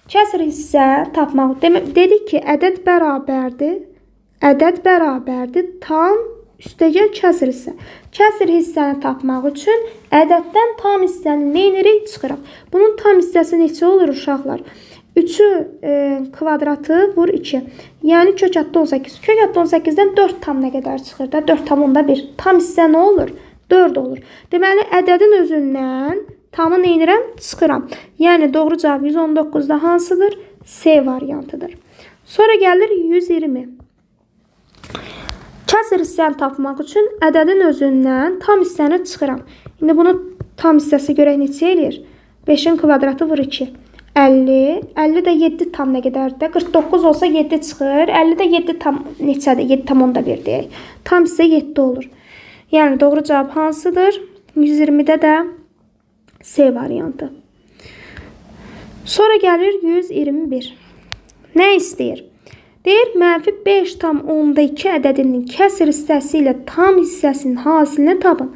Kəsir hissə tapmaq. Dedik ki, ədəd bərabərdir. Ədəd bərabərdir tam üstəgəl kəsir hissə. Kəsir hissəni tapmaq üçün ədəddən tam hissəni nə edirik? Çıxırıq. Bunun tam hissəsi neçə olur uşaqlar? 3'ü kvadratı vur 2. Yəni kök adda 18. Kök adda 18'dən 4 tam nə qədər çıxır da? 4,1. Tam hissə nə olur? 4 olur. Deməli, ədədin özündən tamı nə edirəm? Çıxıram. Yəni doğru cavab 119'da hansıdır? C variantıdır. Sonra gəlir 120. Kəsir hissəni tapmaq üçün ədədin özündən tam hissəni çıxıram. İndi bunu tam hissəsi görək neçə eləyir? 5'in kvadratı vur 2. 50. 50 də 7 tam nə qədərdir? 49 olsa 7 çıxır. 50 də 7 tam neçədir? 7,1 deyək. Tam hissə 7 olur. Yəni doğru cavab hansıdır? 120'də də C variantı. Sonra gəlir 121. Nə istəyir? Deyir, mənfi 5,2 ədədinin kəsir hissəsi ilə tam hissəsinin hasilini tapın.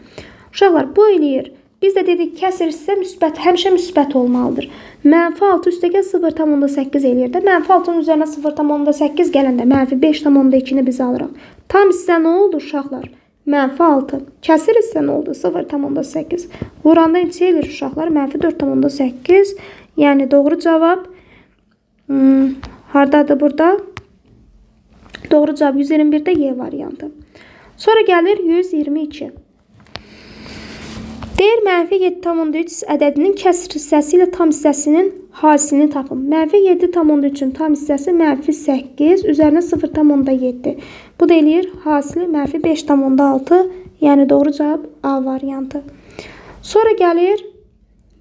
Uşaqlar, bu eləyir. Biz də dedik, kəsir hissə müsbət, həmişə müsbət olmalıdır. Mənfi 6 üstəgəl 0,8 eləyir də. Mənfi 6'nın üzərinə 0,8 gələndə mənfi 5,2'ni biz alırıq. Tam hissə nə oldu uşaqlar? Mənfi 6. Kəsir hissə nə oldu? 0,8. Vuranda neçə eləyir uşaqlar? Mənfi 4,8. Yəni doğru cavab hardadır burada? Doğru cavab 121'də Y variantı. Sonra gəlir 122. Deyir, mənfi 7,3 ədədinin kəsir hissəsi ilə tam hissəsinin hasilini tapın. Mənfi 7,3'ün tam hissəsi mənfi 8, üzərinə 0,7. Bu da eləyir hasili mənfi 5,6, yəni doğru cavab A variantı. Sonra gəlir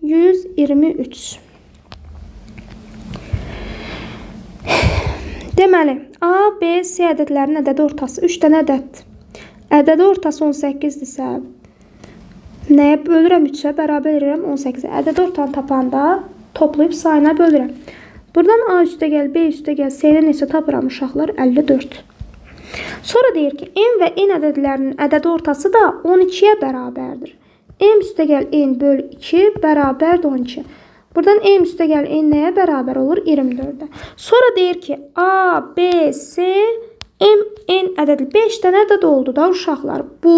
123. Deməli, A, B, C ədədlərinin ədədi ortası 3 dənə ədəddir. Ədədi ortası 18'dirsə, nəyə bölürəm 3'ə, bərabər edirəm 18'ə. Ədədi ortanı tapanda toplayıb sayına bölürəm. Buradan A üstəgəl, B üstəgəl, C-dən neçə tapıram uşaqlar? 54. Sonra deyir ki, M və N ədədlərinin ədədi ortası da 12'yə bərabərdir. M üstəgəl N böl 2 bərabərdir 12. Buradan M üstəgəl N nəyə bərabər olur? 24'də. Sonra deyir ki, A, B, C, M, N ədədi 5 dənə ədəd oldu da uşaqlar. Bu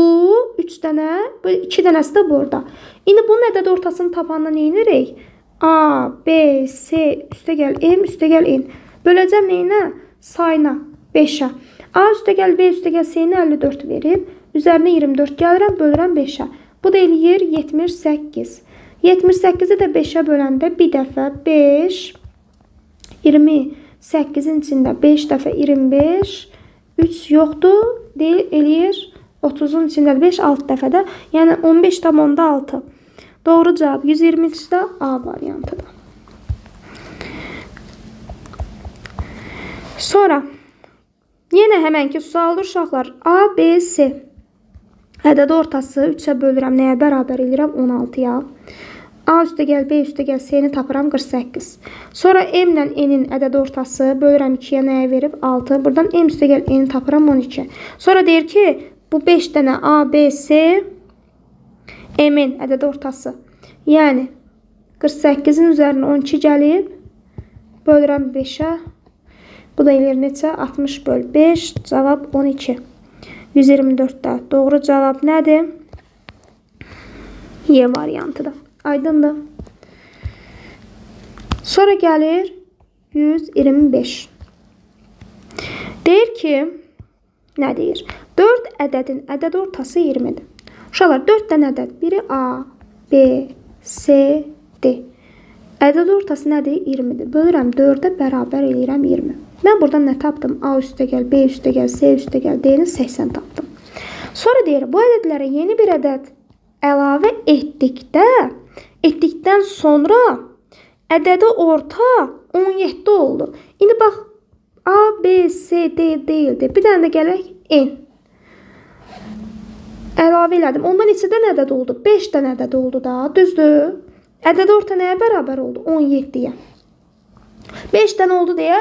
3 dənə, bu 2 dənəsi də burada. İndi bunun ədəd ortasını tapanda nə edirik? A, B, C üstəgəl M üstəgəl N. Böləcəm nəyinə? Sayına 5'ə. A üstəgəl B üstəgəl C-ni 54 verib. Üzərinə 24 gəlirəm, bölürəm 5'ə. Bu da eləyir 78. 78'i də 5'ə böləndə bir dəfə 5, 28'in içində 5 dəfə 25, 3 yoxdur, deyil, eləyir 30'un içində 5, 6 dəfədə, yəni 15,6. Doğru cavab 123'də A variantıdır. Sonra yenə həmənki sualdır uşaqlar. A, B, C. Ədəd ortası 3-ə bölürəm. Nəyə bərabər edirəm? 16-ya. A üstəgəl B üstəgəl C-ni tapıram 48. Sonra M ilə N-in ədəd ortası bölürəm 2-yə nəyə verib? 6. Buradan M üstəgəl N-i tapıram 12. Sonra deyir ki, bu 5 dənə A, B, C M-in ədəd ortası. Yəni 48-in üzərinə 12 gəlib. Bölürəm 5-ə. Bu da eləyir neçə? 60 böl 5. Cavab 12. 124'də. Doğru cavab nədir? Y variantıdır. Aydındır. Sonra gəlir 125. Deyir ki, nə deyir? 4 ədədin ədəd ortası 20-dir. Uşaqlar 4 dənə ədəd. Biri A, B, C, D. Ədəd ortası nədir? 20-dir. Bölürəm 4-ə bərabər eləyirəm 20. Mən buradan nə tapdım? A üstəgəl, B üstəgəl, C üstəgəl, D-ni 80 tapdım. Sonra deyir, bu ədədlərə yeni bir ədəd əlavə etdikdən sonra ədədi orta 17 oldu. İndi bax, A, B, C, D deyildi. Bir dənə də gələk N. Əlavə elədim. Ondan neçə dənə ədəd oldu? 5 dənə ədəd oldu da. Düzdür? Ədədi orta nəyə bərabər oldu? 17-yə. 5 dənə oldu deyə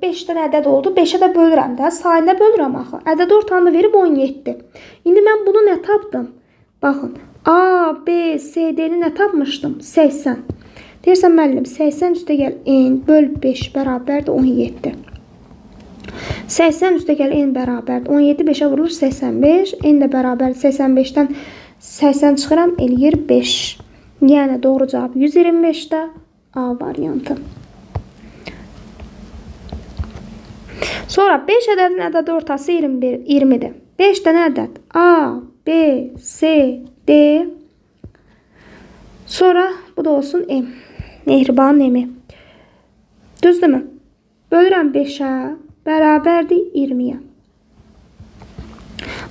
5 dənə ədəd oldu. 5-ə də bölürəm də. Sayında bölürəm axı. Ədəd ortanı verib 17. İndi mən bunu nə tapdım? Baxın. A, B, C, D-ni nə tapmışdım? 80. Deyirsən müəllim, 80 üstəgəl N böl 5 bərabərdir 17. 80 üstəgəl N bərabərdir 17. 5-ə vurulur 85. N də bərabər 85-dən 80 çıxıram eləyir 5. Yəni doğru cavab 125-də A variantı. Sonra 5 ədədin ədəd ortası 20-dir. 5 dənə ədəd A, B, C, D. Sonra bu da olsun M. Mehribanın M-i. Düzdürmü? Bölürəm 5-ə bərabərdir 20-yə.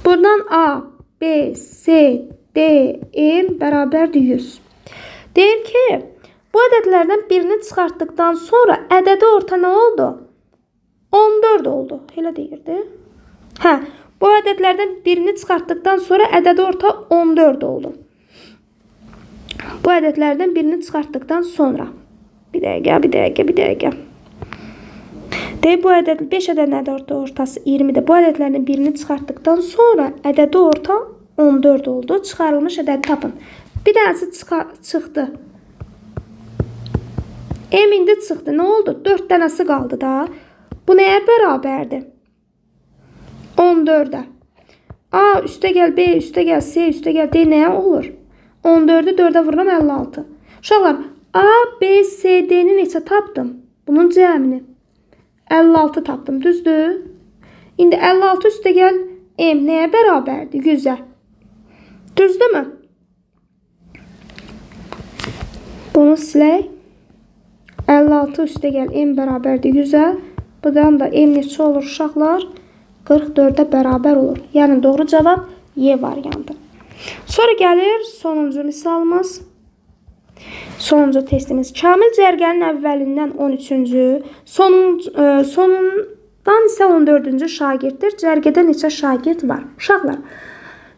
Buradan A, B, C, D, M bərabərdir 100. Deyir ki, bu ədədlərdən birini çıxartdıqdan sonra ədədi orta nə oldu? 14 oldu. Elə deyirdi. Hə, bu ədədlərdən birini çıxartdıqdan sonra ədədi orta 14 oldu. Bu ədədlərdən birini çıxartdıqdan sonra. Bir dəqiqə. Deyir, bu ədəd 5 ədədin ədəd ortası 20-dir. Bu ədədlərdən birini çıxartdıqdan sonra ədədi orta 14 oldu. Çıxarılmış ədədi tapın. Bir dənəsi çıxdı. M indi çıxdı. Nə oldu? 4 dənəsi qaldı da. Bu nəyə bərabərdir? 14-ə. A üstəgəl B üstəgəl C üstəgəl D nəyə olur? 14-ü 4-ə vururam 56. Uşaqlar, A, B, C, D-ni neçə tapdım? Bunun cəmini 56 tapdım, düzdür? İndi 56 üstəgəl M nəyə bərabərdir? 100-ə. Düzdürmü? Bunu silək. 56 üstəgəl M bərabərdir 100-ə. Buradan da M neçə olur uşaqlar? 44-ə bərabər olur. Yəni doğru cavab Y variantı. Sonra gəlir sonuncu misalımız. Sonuncu testimiz. Kamil cərgənin əvvəlindən 13-cü, sonundan isə 14-cü şagirddir. Cərgədə neçə şagird var? Uşaqlar,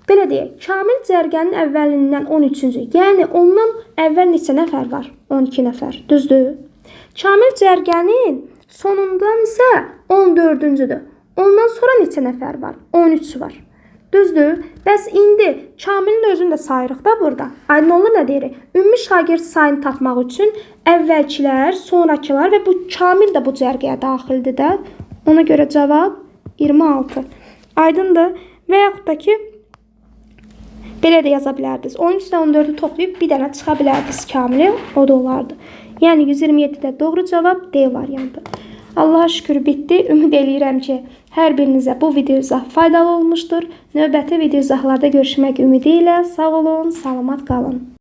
belə deyək. Kamil cərgənin əvvəlindən 13-cü. Yəni ondan əvvəl neçə nəfər var? 12 nəfər. Düzdür? Kamil cərgənin sonundan isə 14-cüdür. Ondan sonra neçə nəfər var? 13 var. Düzdür? Bəs indi Kamilin özünü də sayırıq da burada. Aydın olur nə deyirik? Ümumi şagird sayını tapmaq üçün əvvəlkilər, sonrakılar və bu Kamil də bu cərgəyə daxildir də. Ona görə cavab 26. Aydındır? Və yaxud da ki, belə də yaza bilərdiniz. 13 ilə 14-ü toplayıb bir dənə çıxa bilərdiniz Kamili. O da olardı. Yəni 127-də doğru cavab D variantı. Allaha şükür bitdi. Ümid eləyirəm ki, hər birinizə bu video izah faydalı olmuşdur. Növbəti video izahlarda görüşmək ümidi ilə sağ olun, salamat qalın.